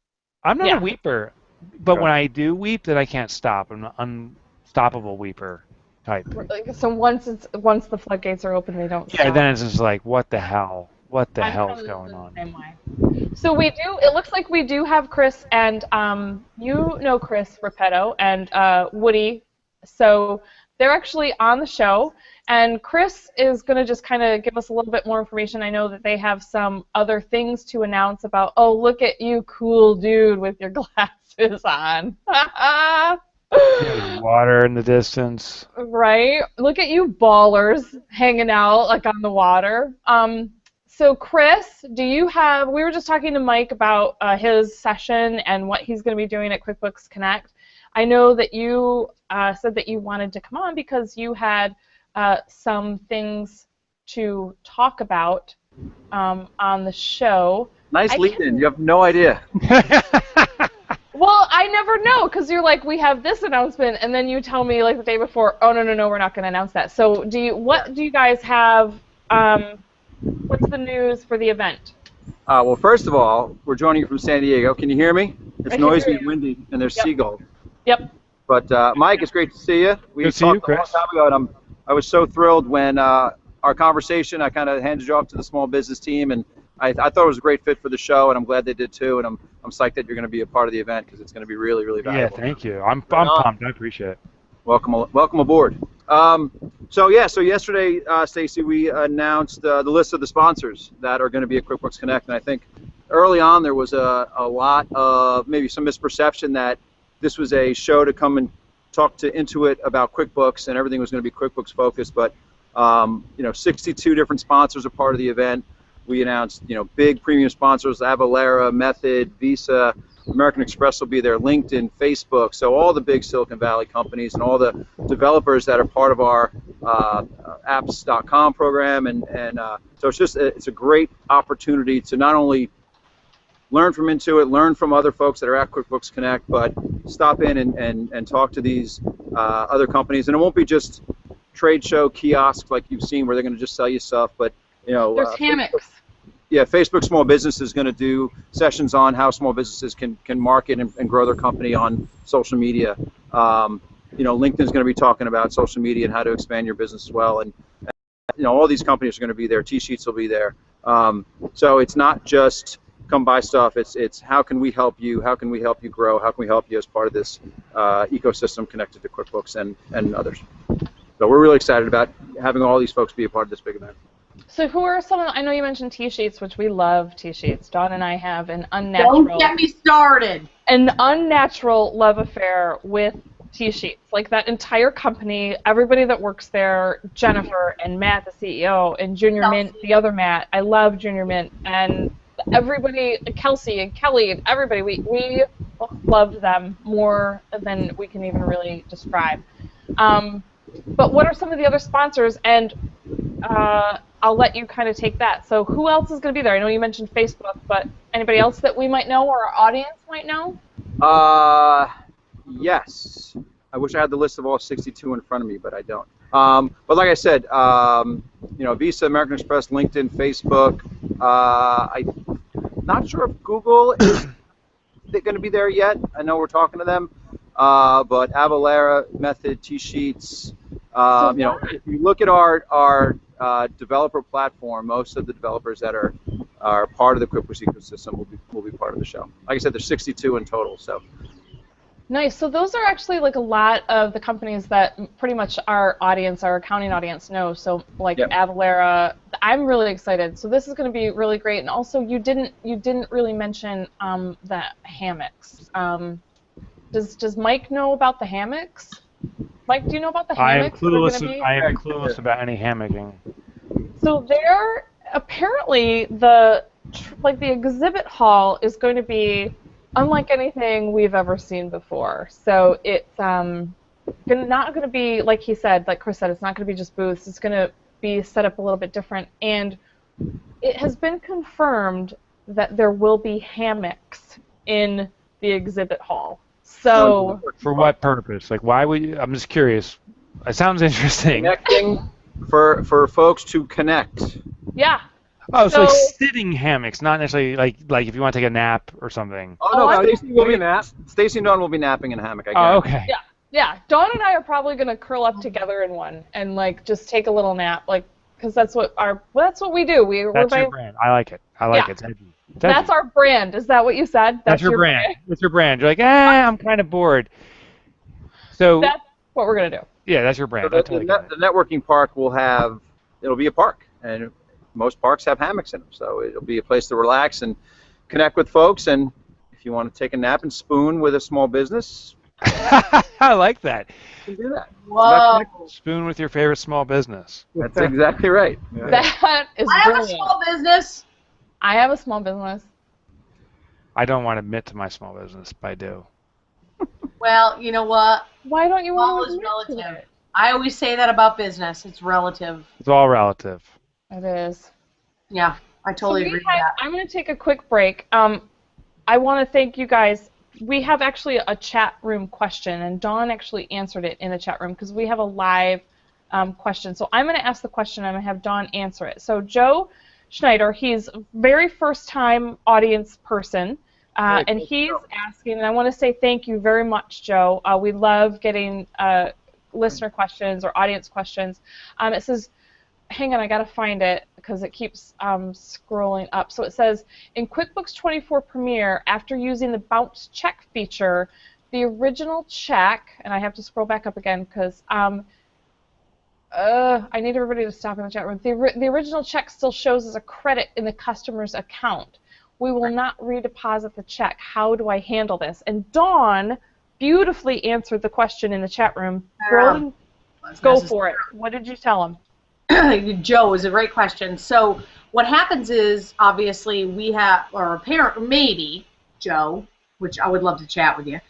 S3: I'm not
S1: Yeah.
S3: a weeper, but when I do weep, then I can't stop. I'm an unstoppable weeper type.
S1: So once the floodgates are open, they don't
S3: Yeah,
S1: stop.
S3: then it's just like, what the hell? What the
S1: I'm
S3: hell's
S1: probably
S3: going
S1: the
S3: on?
S1: same way. So it looks like we do have Chris and you know Chris Repetto and Woody. So they're actually on the show, and Chris is going to just kind of give us a little bit more information. I know that they have some other things to announce about, oh, look at you, cool dude with your glasses on.
S3: There's water in the distance.
S1: Right? Look at you ballers hanging out like on the water. So Chris, we were just talking to Mike about his session and what he's going to be doing at QuickBooks Connect. I know that you said that you wanted to come on because you had some things to talk about on the show.
S4: Nice lead-in. You have no idea.
S1: Well, I never know, because you're like, we have this announcement, and then you tell me like the day before, oh no, we're not going to announce that. So what do you guys have? What's the news for the event?
S4: Well, first of all, we're joining you from San Diego. Can you hear me? It's
S1: can
S4: noisy
S1: hear
S4: and windy, and there's
S1: Yep.
S4: seagulls.
S1: Yep.
S4: But Mike, it's great to see you. We
S3: Good to see you,
S4: talked a long
S3: Chris.
S4: time ago, and I was so thrilled when our conversation, I kind of handed you off to the small business team, and I thought it was a great fit for the show, and I'm glad they did too, and I'm psyched that you're going to be a part of the event because it's going to be really, really
S3: Yeah,
S4: valuable.
S3: thank you. I'm pumped. I appreciate it.
S4: Welcome aboard. So yesterday, Stacy, we announced the list of the sponsors that are going to be at QuickBooks Connect, and I think early on there was a lot of maybe some misperception that this was a show to come and talk to Intuit about QuickBooks and everything was going to be QuickBooks focused, but 62 different sponsors are part of the event. We announced big premium sponsors: Avalara, Method, Visa, American Express will be there, LinkedIn, Facebook, so all the big Silicon Valley companies and all the developers that are part of our apps.com program, and so it's a great opportunity to not only learn from Intuit, learn from other folks that are at QuickBooks Connect, but stop in and talk to these other companies. And it won't be just trade show kiosks like you've seen where they're going to just sell you stuff, but
S1: There's hammocks.
S4: Facebook Small Business is going to do sessions on how small businesses can market and grow their company on social media. LinkedIn's going to be talking about social media and how to expand your business as well. And all these companies are going to be there. T-Sheets will be there. So it's not just come buy stuff. It's how can we help you? How can we help you grow? How can we help you as part of this ecosystem connected to QuickBooks and others? So we're really excited about having all these folks be a part of this big event.
S1: So who are some of, I know you mentioned T-Sheets, which we love T-Sheets. Dawn and I have an unnatural...
S2: Don't get me started!
S1: An unnatural love affair with T-Sheets. Like that entire company, everybody that works there, Jennifer and Matt, the CEO, and Junior Mint, the other Matt. I love Junior Mint. And everybody, Kelsey and Kelly and everybody, we loved them more than we can even really describe. But what are some of the other sponsors? And I'll let you kind of take that. So who else is going to be there? I know you mentioned Facebook, but anybody else that we might know or our audience might know?
S4: Yes. I wish I had the list of all 62 in front of me, but I don't. But like I said, Visa, American Express, LinkedIn, Facebook. I'm not sure if Google is going to be there yet. I know we're talking to them. But Avalara, Method, T-Sheets. If you look at our developer platform, most of the developers that are part of the QuickBooks ecosystem will be part of the show. Like I said, there's 62 in total. So.
S1: Nice. So those are actually like a lot of the companies that pretty much our audience, our accounting audience, knows. So like Avalara, I'm really excited. So this is going to be really great. And also, you didn't really mention the hammocks. Does Mike know about the hammocks? Mike, do you know about the hammocks?
S3: I am clueless about any hammocking.
S1: So they're apparently the exhibit hall is going to be unlike anything we've ever seen before. So it's not going to be like he said, like Chris said, it's not going to be just booths. It's going to be set up a little bit different, and it has been confirmed that there will be hammocks in the exhibit hall. So
S3: for what purpose? Like, why would you? I'm just curious. It sounds interesting.
S4: Connecting for folks to connect.
S1: Yeah.
S3: Oh, so like sitting hammocks, not necessarily like if you want to take a nap or something.
S4: Oh no, Stacy will be nap. Stacy and Dawn will be napping in a hammock.
S3: Okay.
S1: Yeah. Dawn and I are probably gonna curl up together in one and like just take a little nap, like because that's what we do.
S3: That's your brand. I like it. It's edgy.
S1: That's our brand. Is that what you said?
S3: That's your brand. It's your brand. You're like, I'm kind of bored. So
S1: that's what we're gonna do.
S3: Yeah, that's your brand.
S4: So the networking park it'll be a park, and most parks have hammocks in them, so it'll be a place to relax and connect with folks. And if you want to take a nap and spoon with a small business,
S3: I like that.
S4: You can do that.
S2: Whoa!
S3: Spoon with your favorite small business.
S4: That's exactly right.
S1: Yeah. That is
S2: I
S1: brilliant.
S2: have a small business.
S1: I have a small business.
S3: I don't want to admit to my small business, but I do.
S2: Well, you know what?
S1: Why don't you want to
S2: It's
S1: admit
S2: relative.
S1: to it?
S2: I always say that about business. It's relative.
S3: It's all relative.
S1: It is.
S2: Yeah, I totally agree with that.
S1: I'm going to take a quick break. I want to thank you guys. We have actually a chat room question, and Dawn actually answered it in the chat room because we have a live question. So I'm going to ask the question, and I'm going to have Dawn answer it. So Joe Schneider, he's a very first-time audience person, and he's asking, and I want to say thank you very much, Joe. We love getting listener questions or audience questions. It says, hang on, I got to find it because it keeps scrolling up. So it says, in QuickBooks 24 Premier, after using the bounce check feature, the original check, and I have to scroll back up again because I need everybody to stop in the chat room. The original check still shows as a credit in the customer's account. We will not redeposit the check. How do I handle this? And Dawn beautifully answered the question in the chat room. Go for it. What did you tell him?
S2: Joe, is a great question. So what happens is, obviously, we have, or a parent, maybe, Joe, which I would love to chat with you.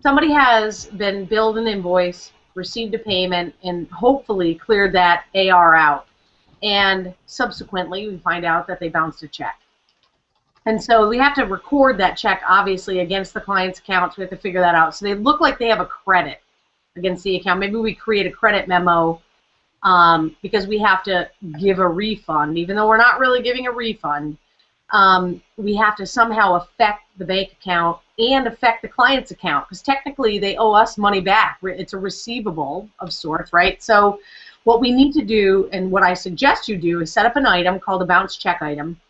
S2: Somebody has been billed an invoice, received a payment, and hopefully cleared that AR out. And subsequently, we find out that they bounced a check. And so we have to record that check, obviously, against the client's accounts. We have to figure that out. So they look like they have a credit. against the account. Maybe we create a credit memo because we have to give a refund, even though we're not really giving a refund. We have to somehow affect the bank account and affect the client's account, because technically they owe us money back. It's a receivable of sorts, right? So what we need to do, and what I suggest you do, is set up an item called a bounce check item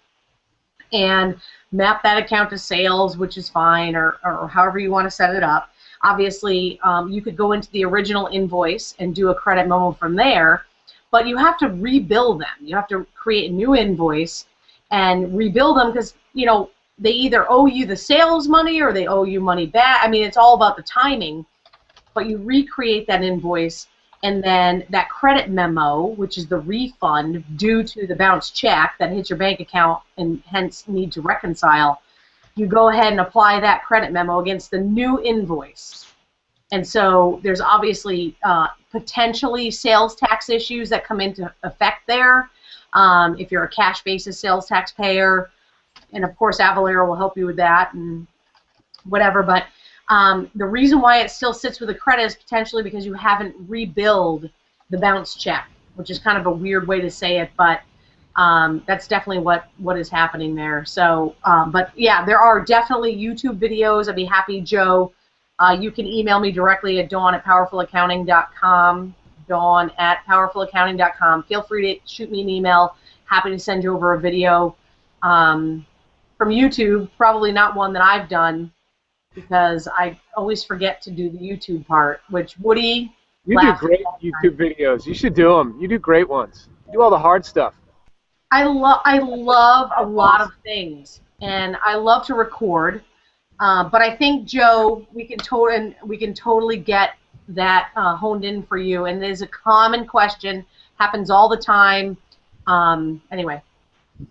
S2: and map that account to sales, which is fine, or however you want to set it up. Obviously, you could go into the original invoice and do a credit memo from there, but you have to rebill them. You have to create a new invoice and rebill them, because, you know, they either owe you the sales money or they owe you money back. I mean, it's all about the timing, but you recreate that invoice, and then that credit memo, which is the refund due to the bounce check that hits your bank account and hence need to reconcile, you go ahead and apply that credit memo against the new invoice. And so there's obviously potentially sales tax issues that come into effect there. If you're a cash basis sales tax payer, and of course Avalara will help you with that and whatever, but the reason why it still sits with a credit is potentially because you haven't rebilled the bounce check, which is kind of a weird way to say it, but that's definitely what is happening there. So, but yeah, there are definitely YouTube videos. I'd be happy, Joe. You can email me directly at dawn@powerfulaccounting.com, dawn@powerfulaccounting.com. Feel free to shoot me an email. Happy to send you over a video from YouTube, probably not one that I've done, because I always forget to do the YouTube part, which Woody...
S5: You do great YouTube videos. You should do them. You do great ones. You do all the hard stuff.
S2: I love a lot of things, and I love to record. But I think, Joe, we can totally get that honed in for you. And it is a common question, happens all the time. Anyway,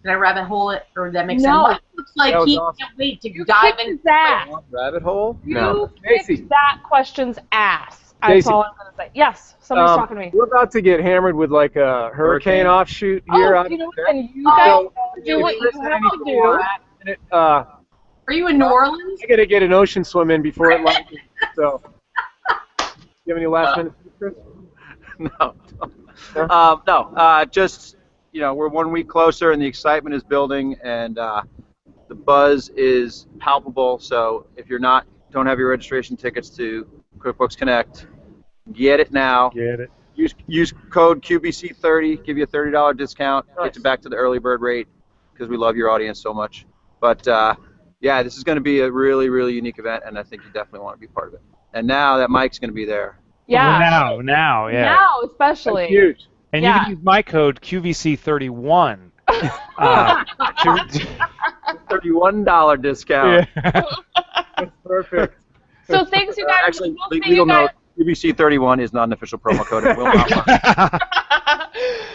S2: did I rabbit hole it, or did that make sense? It looks like he can't wait to dive into
S1: that.
S4: Rabbit hole?
S1: You kicked that question's ass. That's all I'm going to say. Yes, somebody's talking to me.
S5: We're about to get hammered with like a hurricane offshoot here.
S1: Oh, you know what? And you guys do what you have to do.
S2: Are you in New Orleans?
S5: I got to get an ocean swim in before it lightens. So, you have any last minute, Chris?
S4: No. Just, you know, we're 1 week closer, and the excitement is building, and the buzz is palpable. So if you're don't have your registration tickets to QuickBooks Connect, get it now.
S5: Get it.
S4: Use code QBC30, give you a $30 discount. Nice. Get you back to the early bird rate, because we love your audience so much. But yeah, this is going to be a really, really unique event, and I think you definitely want to be part of it. And now that Mike's going to be there.
S1: Yeah.
S3: Now, yeah.
S1: Now, especially.
S5: That's huge.
S3: And you can use my code QVC31.
S4: $31 discount.
S3: Yeah.
S5: That's perfect.
S1: So thanks, you guys.
S4: Actually, legal note, QVC31 is not an official promo code. It will not work.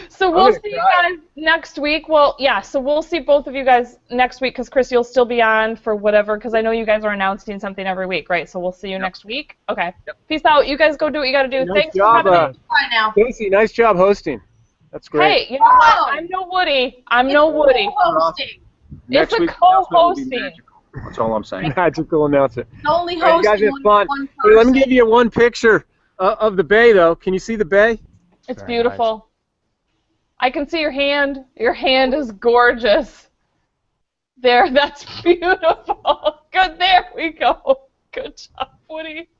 S1: So we'll see you guys next week. Well, yeah, so we'll see both of you guys next week, because Chris, you'll still be on for whatever, because I know you guys are announcing something every week, right? So we'll see you next week. Okay.
S4: Yep.
S1: Peace out. You guys go do what you got to do.
S5: Nice
S1: Thanks
S5: job,
S1: for having me.
S2: Bye now.
S5: Casey, nice job hosting. That's great.
S1: Hey, you know what? I'm no Woody. I'm no Woody.
S2: Hosting.
S1: It's a
S4: week's announcement will be
S1: co-hosting.
S4: magical. That's all I'm saying.
S5: Magical announcer.
S2: The only
S5: All right, you guys
S2: hosting
S5: have fun.
S2: one
S5: Hey, let me
S2: person.
S5: give you one picture of the bay, though. Can you see the bay?
S1: It's
S3: Very
S1: beautiful. I can see your hand. Your hand is gorgeous. There, that's beautiful. Good, there we go. Good job, Woody.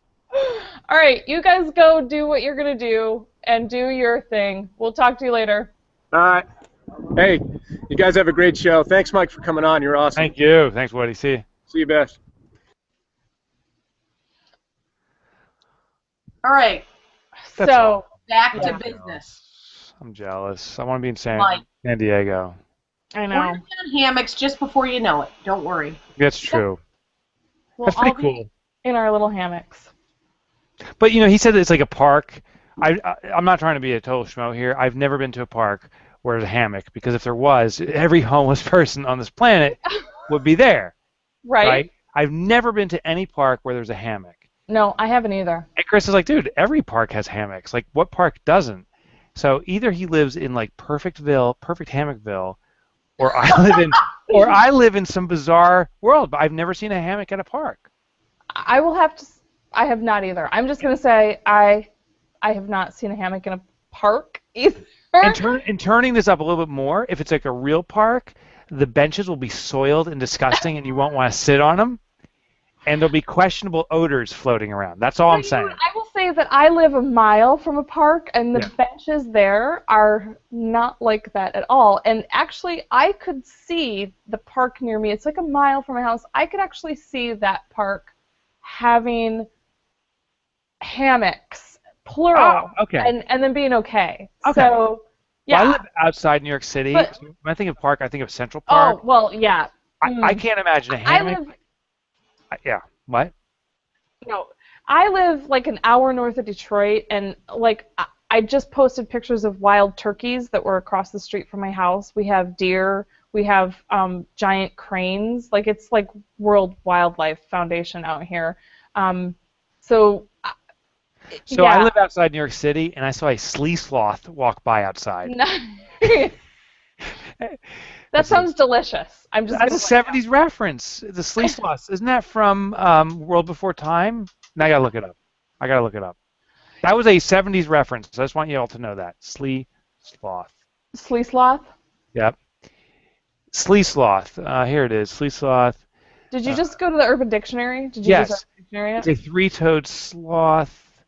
S1: All right, you guys go do what you're going to do and do your thing. We'll talk to you later.
S5: All right. Hey, you guys have a great show. Thanks, Mike, for coming on. You're awesome.
S3: Thank you. Thanks, Woody. See you.
S5: See you best.
S2: All right,
S3: That's
S1: So,
S3: all.
S2: back
S1: Yeah.
S2: to business.
S3: I'm jealous. I want to be in San
S2: Mike.
S3: Diego.
S1: I
S2: We're
S1: know.
S2: gonna be on hammocks just before you know it. Don't worry.
S3: That's true.
S1: We'll
S3: That's
S1: all
S3: pretty
S1: be
S3: cool.
S1: in our little hammocks.
S3: But, you know, he said that it's like a park. I'm not trying to be a total schmo here. I've never been to a park where there's a hammock, because if there was, every homeless person on this planet would be there.
S1: Right?
S3: I've never been to any park where there's a hammock.
S1: No, I haven't either.
S3: And Chris is like, dude, every park has hammocks. Like, what park doesn't? So either he lives in like perfect Hammockville, or I live in some bizarre world. But I've never seen a hammock at a park.
S1: I will have to I have not either. I'm just gonna say I have not seen a hammock in a park either.
S3: And turning this up a little bit more, if it's like a real park, the benches will be soiled and disgusting, and you won't want to sit on them. And there'll be questionable odors floating around. That's all I'm saying.
S1: I will say that I live a mile from a park, and the benches there are not like that at all. And actually, I could see the park near me. It's like a mile from my house. I could actually see that park having hammocks, plural, and then being okay. So, yeah.
S3: Well, I live outside New York City. When I think of park, I think of Central Park.
S1: Oh, well, yeah.
S3: I can't imagine a hammock. Yeah. What?
S1: No, I live like an hour north of Detroit, and like I just posted pictures of wild turkeys that were across the street from my house. We have deer. We have giant cranes. Like it's like World Wildlife Foundation out here. So
S3: I live outside New York City, and I saw a slee sloth walk by outside.
S1: That sounds delicious.
S3: That's a 70s reference. The slee sloth. Isn't that from World Before Time? Now I gotta look it up. That was a 70s reference. I just want you all to know that. Slee sloth.
S1: Slee sloth?
S3: Yep. Slee sloth. Here it is. Slee sloth.
S1: Did you just go to the Urban Dictionary? Did you
S3: yes.
S1: use Urban Dictionary?
S3: It's a three-toed sloth.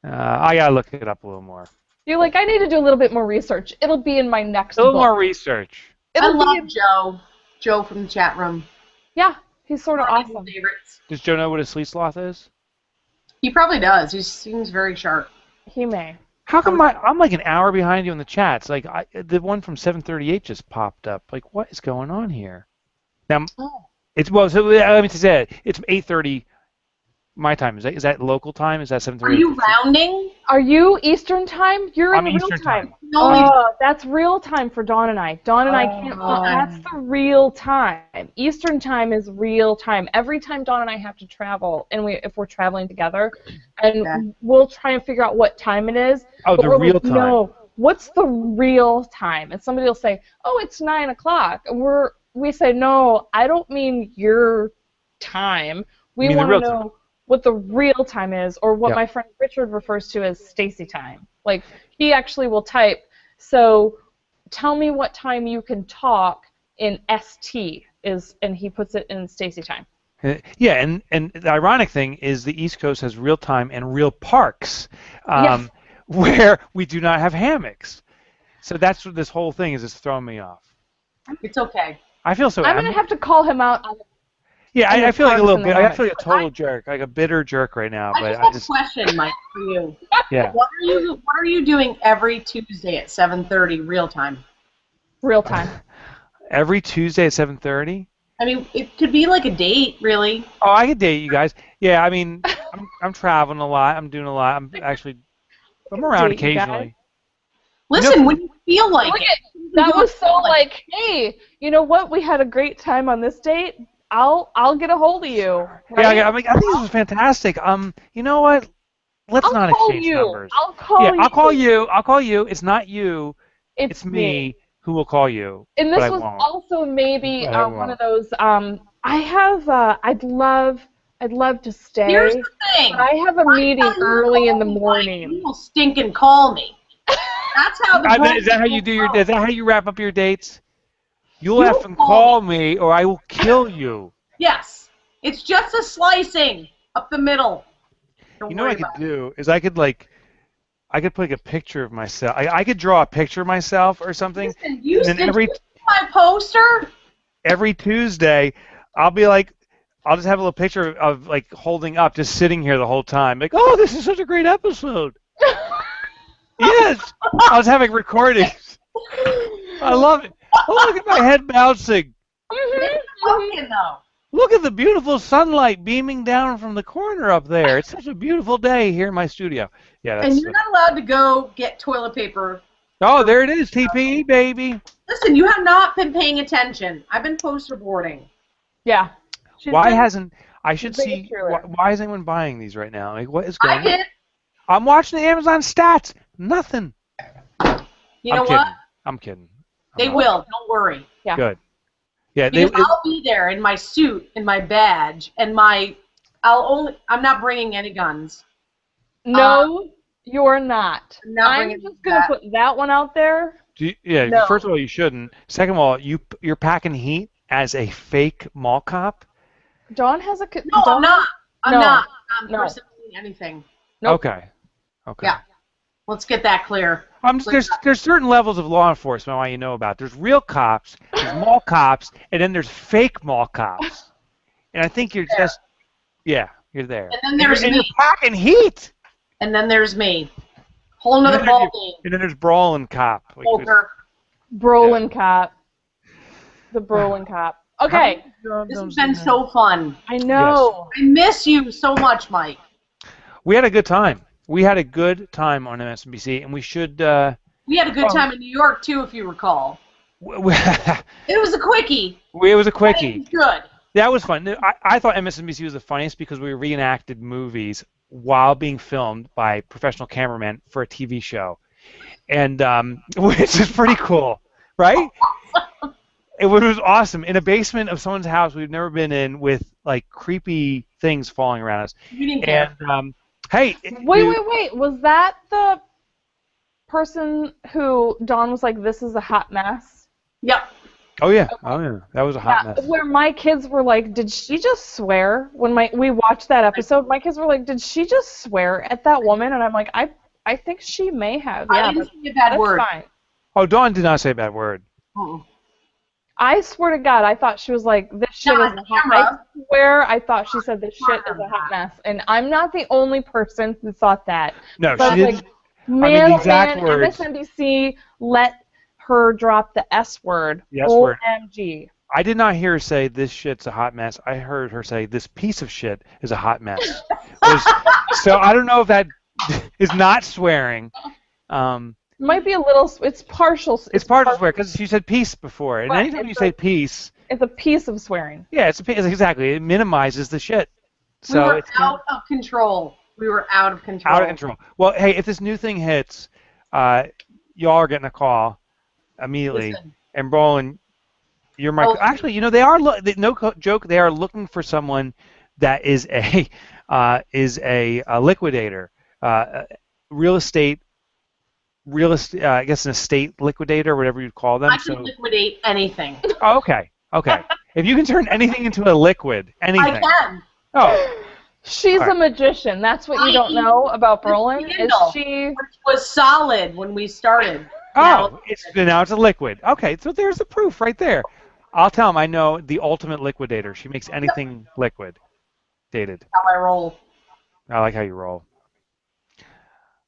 S3: I gotta look it up a little more.
S1: You're like, I need to do a little bit more research. It'll be in my next book.
S3: A little more research.
S2: I love Joe. Joe from the chat room.
S1: Yeah, he's sort of awesome.
S2: Favorites.
S3: Does Joe know what a slee sloth is?
S2: He probably does. He seems very sharp.
S1: He may.
S3: How come I'm like an hour behind you in the chats? Like the one from 7:38 just popped up. Like what is going on here? Now it's so let me say it's 8:30 my time. Is that local time? Is that 7:30?
S2: Are you rounding?
S1: Are you Eastern time? You're in real
S3: Eastern time.
S1: No, that's real time for Dawn and I. Dawn and I can't. That's the real time. Eastern time is real time. Every time Dawn and I have to travel, and if we're traveling together, and we'll try and figure out what time it is.
S3: Oh, the real time.
S1: No, what's the real time? And somebody will say, "Oh, it's 9 o'clock," and we say, "No, I don't mean your time. We want to know what the real time is, or what my friend Richard refers to as Stacy time." Like, he actually will type, so tell me what time you can talk in ST, and he puts it in Stacy time.
S3: Yeah, and the ironic thing is the East Coast has real time and real parks where we do not have hammocks. So that's what this whole thing is. It's throwing me off.
S2: It's okay.
S3: I feel so.
S1: I'm going to have to call him out on
S3: Yeah, I feel like a little bit. I feel like a total jerk, like a bitter jerk right now.
S2: I have a question, Mike, for you.
S3: Yeah.
S2: What are you doing every Tuesday at 7:30 real time?
S1: Real time.
S3: Every Tuesday at 7:30?
S2: I mean, it could be like a date, really.
S3: Oh, I could date you guys. Yeah, I mean, I'm traveling a lot. I'm doing a lot. I'm around occasionally.
S2: Listen, when you feel like it.
S1: That was so like, hey, you know what? We had a great time on this date. I'll get a hold of you. Right?
S3: Yeah, I think this was fantastic. You know what? Let's not exchange numbers.
S1: I'll call you.
S3: I'll call you. I'll call you. It's not you. It's me who will call you.
S1: And this was also maybe one of those. I'd love to stay.
S2: Here's the thing.
S1: I have a meeting early in the morning.
S2: You will stink and call me. That's how
S3: is that how you do your? Is that how you wrap up your dates? You'll have to call me, or I will kill you.
S2: Yes, it's just a slicing up the middle.
S3: You know what I could do is I could put like a picture of myself. I could draw a picture of myself or something.
S2: Listen, you and then my poster.
S3: Every Tuesday, I'll just have a little picture of like holding up, just sitting here the whole time. Like, oh, this is such a great episode. Yes, I was having recordings. I love it. Oh, look at my head bouncing. Look at the beautiful sunlight beaming down from the corner up there. It's such a beautiful day here in my studio. Yeah,
S2: and you're not allowed to go get toilet paper.
S3: Oh, there it is, TPE, baby.
S2: Listen, you have not been paying attention. I've been poster boarding.
S1: Yeah.
S3: Why isn't anyone buying these right now? Like, what is going on? I'm watching the Amazon stats. Nothing.
S2: You know what?
S3: I'm kidding.
S2: They will. Don't worry.
S1: Yeah.
S3: Good. Yeah.
S2: Because I'll be there in my suit and my badge and my I'm not bringing any guns.
S1: No, you're not.
S2: I'm not
S1: I'm
S2: bringing
S1: just gonna
S2: that.
S1: put that one out there.
S2: No.
S3: First of all, you shouldn't. Second of all, you're packing heat as a fake mall cop.
S1: Dawn has a.
S2: No, I'm not. I'm not. I'm
S1: No.
S2: pursuing anything.
S1: Nope.
S3: Okay.
S2: Yeah. Let's get that clear.
S3: There's certain levels of law enforcement I want you to know about. There's real cops, there's mall cops, and then there's fake mall cops. And I think you're just, you're there.
S2: And then there's me.
S3: You're packing heat.
S2: And then there's me. Whole nother ball game.
S3: And then there's brawling cop.
S2: Poker.
S1: Brolin cop. The Brolin cop. Okay.
S2: This has been so fun.
S1: I know.
S2: Yes. I miss you so much, Mike.
S3: We had a good time. We had a good time on MSNBC, and we should.
S2: We had a good time in New York too, if you recall. It was a quickie.
S3: It was a quickie.
S2: It was good.
S3: That was fun. I thought MSNBC was the funniest because we reenacted movies while being filmed by professional cameramen for a TV show, and which is pretty cool, right? It was awesome. In a basement of someone's house we've never been in, with like creepy things falling around us.
S2: You didn't care.
S3: And hey.
S1: Wait. Was that the person who Dawn was like, "This is a hot mess"?
S2: Yep.
S3: Oh yeah. Oh yeah. That was a hot mess.
S1: Where my kids were like, "Did she just swear?" When we watched that episode, my kids were like, "Did she just swear at that woman?" And I'm like, I think she may have.
S2: I didn't say a bad word.
S1: Fine.
S3: Oh, Dawn did not say a bad word.
S1: I swear to God, I thought she was like, "This shit is a hot mess." I swear, I thought she said, "This shit is a hot mess," and I'm not the only person who thought that.
S3: No,
S1: but
S3: she didn't.
S1: Like, man,
S3: the exact words.
S1: MSNBC let her drop the S word.
S3: Yes word.
S1: OMG.
S3: I did not hear her say, "This shit's a hot mess." I heard her say, "This piece of shit is a hot mess." So I don't know if that is not swearing.
S1: Might be a little. It's partial.
S3: It's partial swear because she said peace before, and anytime you say peace,
S1: it's a piece of swearing.
S3: Yeah, it's exactly. It minimizes the shit. So
S2: we were out of control. We were out of control.
S3: Out of control. Well, hey, if this new thing hits, y'all are getting a call immediately.
S2: Listen.
S3: And Brolin, you're my. Actually, you know they are. No joke. They are looking for someone that is a liquidator, real estate. I guess an estate liquidator, whatever you'd call them.
S2: I can liquidate anything.
S3: Oh, okay. If you can turn anything into a liquid, anything.
S2: I can.
S3: Oh.
S1: She's a magician. That's what you don't know about Brolin. Is she?
S2: Which was solid when we started.
S3: Oh, now it's a liquid. Okay, so there's the proof right there. I'll tell him I know the ultimate liquidator. She makes anything liquid. Dated.
S2: How I roll.
S3: I like how you roll.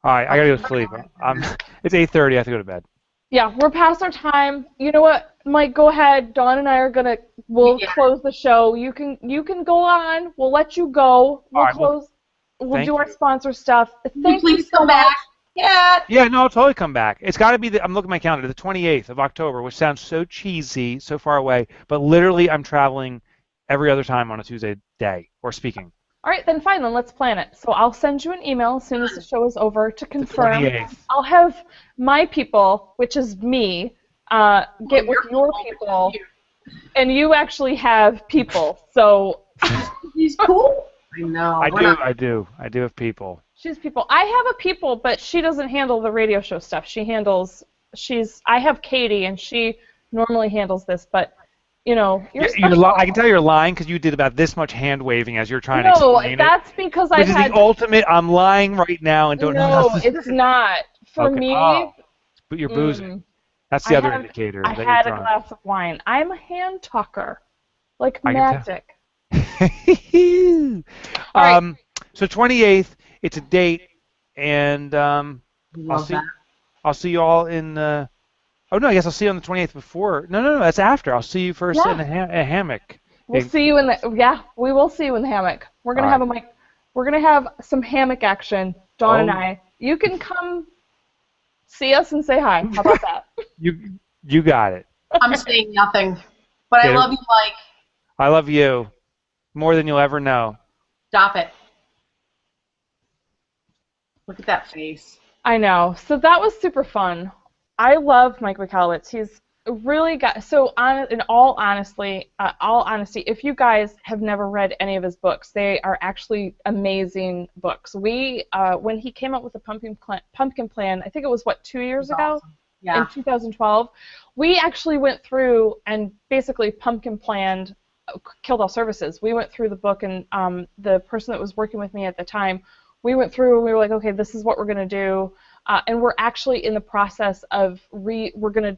S3: All right, I gotta go to sleep. It's 8:30. I have to go to bed.
S1: Yeah, we're past our time. You know what, Mike? Go ahead. Dawn and I are gonna. We'll close the show. You can go on. We'll let you go. We'll close. We'll do our sponsor stuff. Thank you so much.
S2: Yeah,
S3: no, I'll totally come back. It's got to be I'm looking at my calendar, the 28th of October, which sounds so cheesy, so far away, but literally I'm traveling every other time on a Tuesday day or speaking.
S1: All right, then fine, then let's plan it. So I'll send you an email as soon as the show is over to confirm.
S3: The 28th.
S1: I'll have my people, which is me, get with your people, and you actually have people. So
S2: he's cool. I know.
S3: I do have people.
S1: She's people. I have a people, but she doesn't handle the radio show stuff. I have Katie, and she normally handles this, but, you know,
S3: I can tell you're lying because you did about this much hand waving as you're trying to explain it.
S1: No, that's because
S3: Which is the ultimate, I'm lying right now and don't know how to...
S1: No, it's not. For me...
S3: But you're boozing. That's the other indicator that you're drunk.
S1: I had a glass of wine. I'm a hand talker. Like magic.
S3: Right. So 28th, it's a date, and I'll see you all in. Oh no, I guess I'll see you on the 28th before. No, that's after. I'll see you first in a hammock.
S1: We'll see you in the. Yeah, we will see you in the hammock. We're gonna have We're gonna have some hammock action. Dawn and I. You can come see us and say hi. How about that?
S3: You got it.
S2: I'm saying nothing, but I love you, Mike.
S3: I love you more than you'll ever know.
S2: Stop it. Look at that face.
S1: I know. So that was super fun. I love Mike Michalowicz. really got so in all honesty, if you guys have never read any of his books, they are actually amazing books. We when he came up with the pumpkin plan, I think it was 2 years ago,
S2: awesome. Yeah.
S1: in 2012, we actually went through and basically pumpkin planned Killed All Services. We went through the book, and the person that was working with me at the time, we went through and we were like, okay, this is what we're going to do. And we're actually in the process of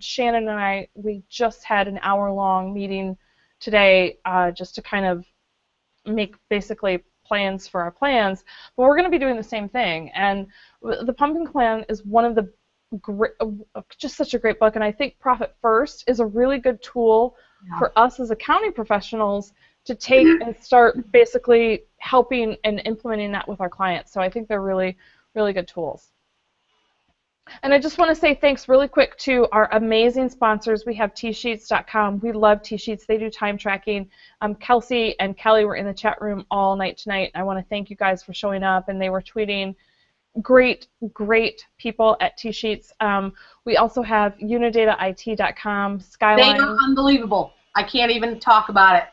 S1: Shannon and I, we just had an hour-long meeting today just to kind of make basically plans for our plans. But we're going to be doing the same thing. And the Pumpkin Plan is one of the just such a great book. And I think Profit First is a really good tool for us as accounting professionals to take and start basically helping and implementing that with our clients. So I think they're really, really good tools. And I just want to say thanks really quick to our amazing sponsors. We have tsheets.com. We love T-Sheets. They do time tracking. Kelsey and Kelly were in the chat room all night tonight. I want to thank you guys for showing up, and they were tweeting great people at T-Sheets. We also have unidatait.com, Skyline.
S2: They are unbelievable. I can't even talk about it.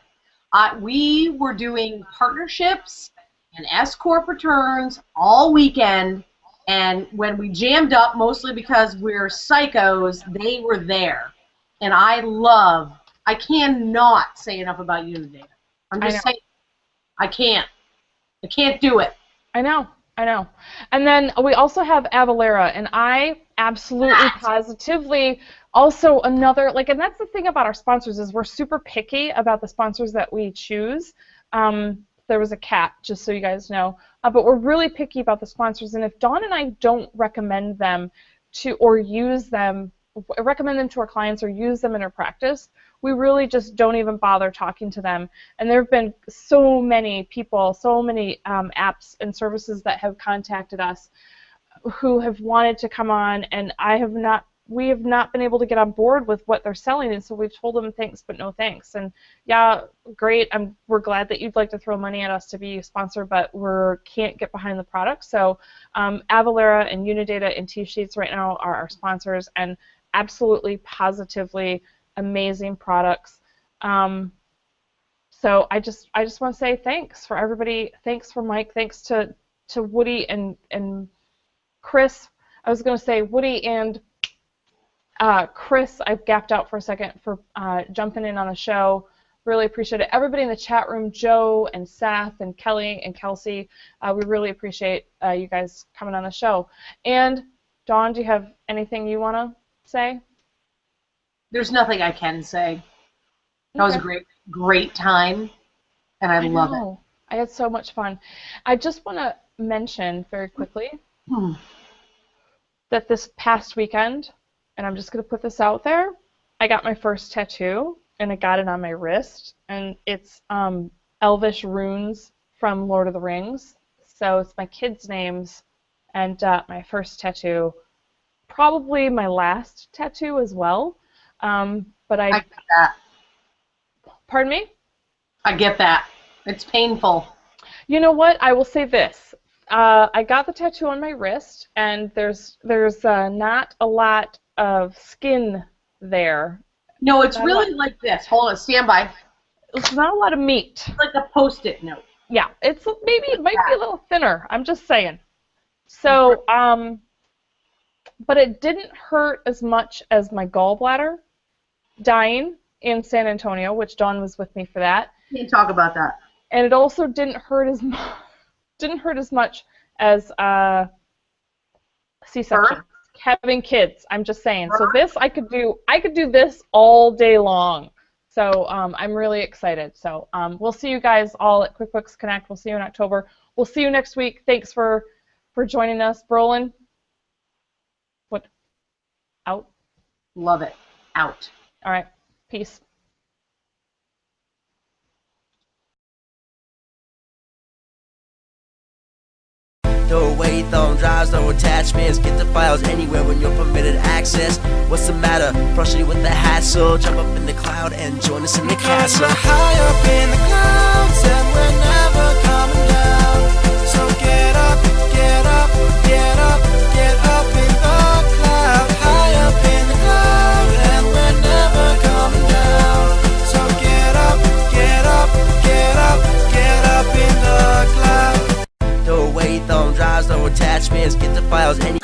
S2: We were doing partnerships and S-Corp returns all weekend. And when we jammed up, mostly because we're psychos, they were there. And I cannot say enough about Unidata. I'm just saying, I can't do it.
S1: I know. And then we also have Avalara, and I absolutely, positively, also another, and that's the thing about our sponsors is we're super picky about the sponsors that we choose. There was a cat, just so you guys know. But we're really picky about the sponsors, and if Dawn and I don't recommend them to or use them, recommend them to our clients or use them in our practice, we really just don't even bother talking to them. And there have been so many people, so many apps and services that have contacted us who have wanted to come on, and we have not been able to get on board with what they're selling, and so we've told them thanks but no thanks. And yeah, great, we're glad that you'd like to throw money at us to be a sponsor, but we can't get behind the product. So Avalara and Unidata and T-Sheets right now are our sponsors, and absolutely, positively amazing products. So I just want to say thanks for everybody. Thanks for Mike. Thanks to Woody and Chris. I was going to say Woody and Chris, I've gapped out for a second, for jumping in on the show. Really appreciate it. Everybody in the chat room, Joe and Seth and Kelly and Kelsey, we really appreciate you guys coming on the show. And Dawn, do you have anything you want to say?
S2: There's nothing I can say. That was a great time, and I love it.
S1: I had so much fun. I just want to mention very quickly that this past weekend, and I'm just going to put this out there, I got my first tattoo, and I got it on my wrist, and it's Elvish runes from Lord of the Rings. So it's my kids' names, and my first tattoo, probably my last tattoo as well. But I get
S2: that.
S1: Pardon me?
S2: I get that. It's painful.
S1: You know what? I will say this. I got the tattoo on my wrist, and there's not a lot of skin there.
S2: No, it's really like this. Hold on, stand by.
S1: It's not a lot of meat.
S2: It's like a Post-it note.
S1: Yeah, it might be a little thinner. I'm just saying. So, but it didn't hurt as much as my gallbladder dying in San Antonio, which Dawn was with me for that.
S2: Can't talk about that.
S1: And it also didn't hurt as much as C-section. Having kids, I'm just saying. So this I could do this all day long. So I'm really excited. So we'll see you guys all at QuickBooks Connect. We'll see you in October. We'll see you next week. Thanks for joining us, Brolin. What? Out?
S2: Love it. Out.
S1: All right. Peace.
S6: No way, thumb drives, no attachments. Get the files anywhere when you're permitted access. What's the matter? Frustrated with the hassle? Jump up in the cloud and join us in the castle. We're high up in the clouds and we're never coming down. So get up, get up, get up, get up in the cloud. High up in the cloud and we're never files anywhere.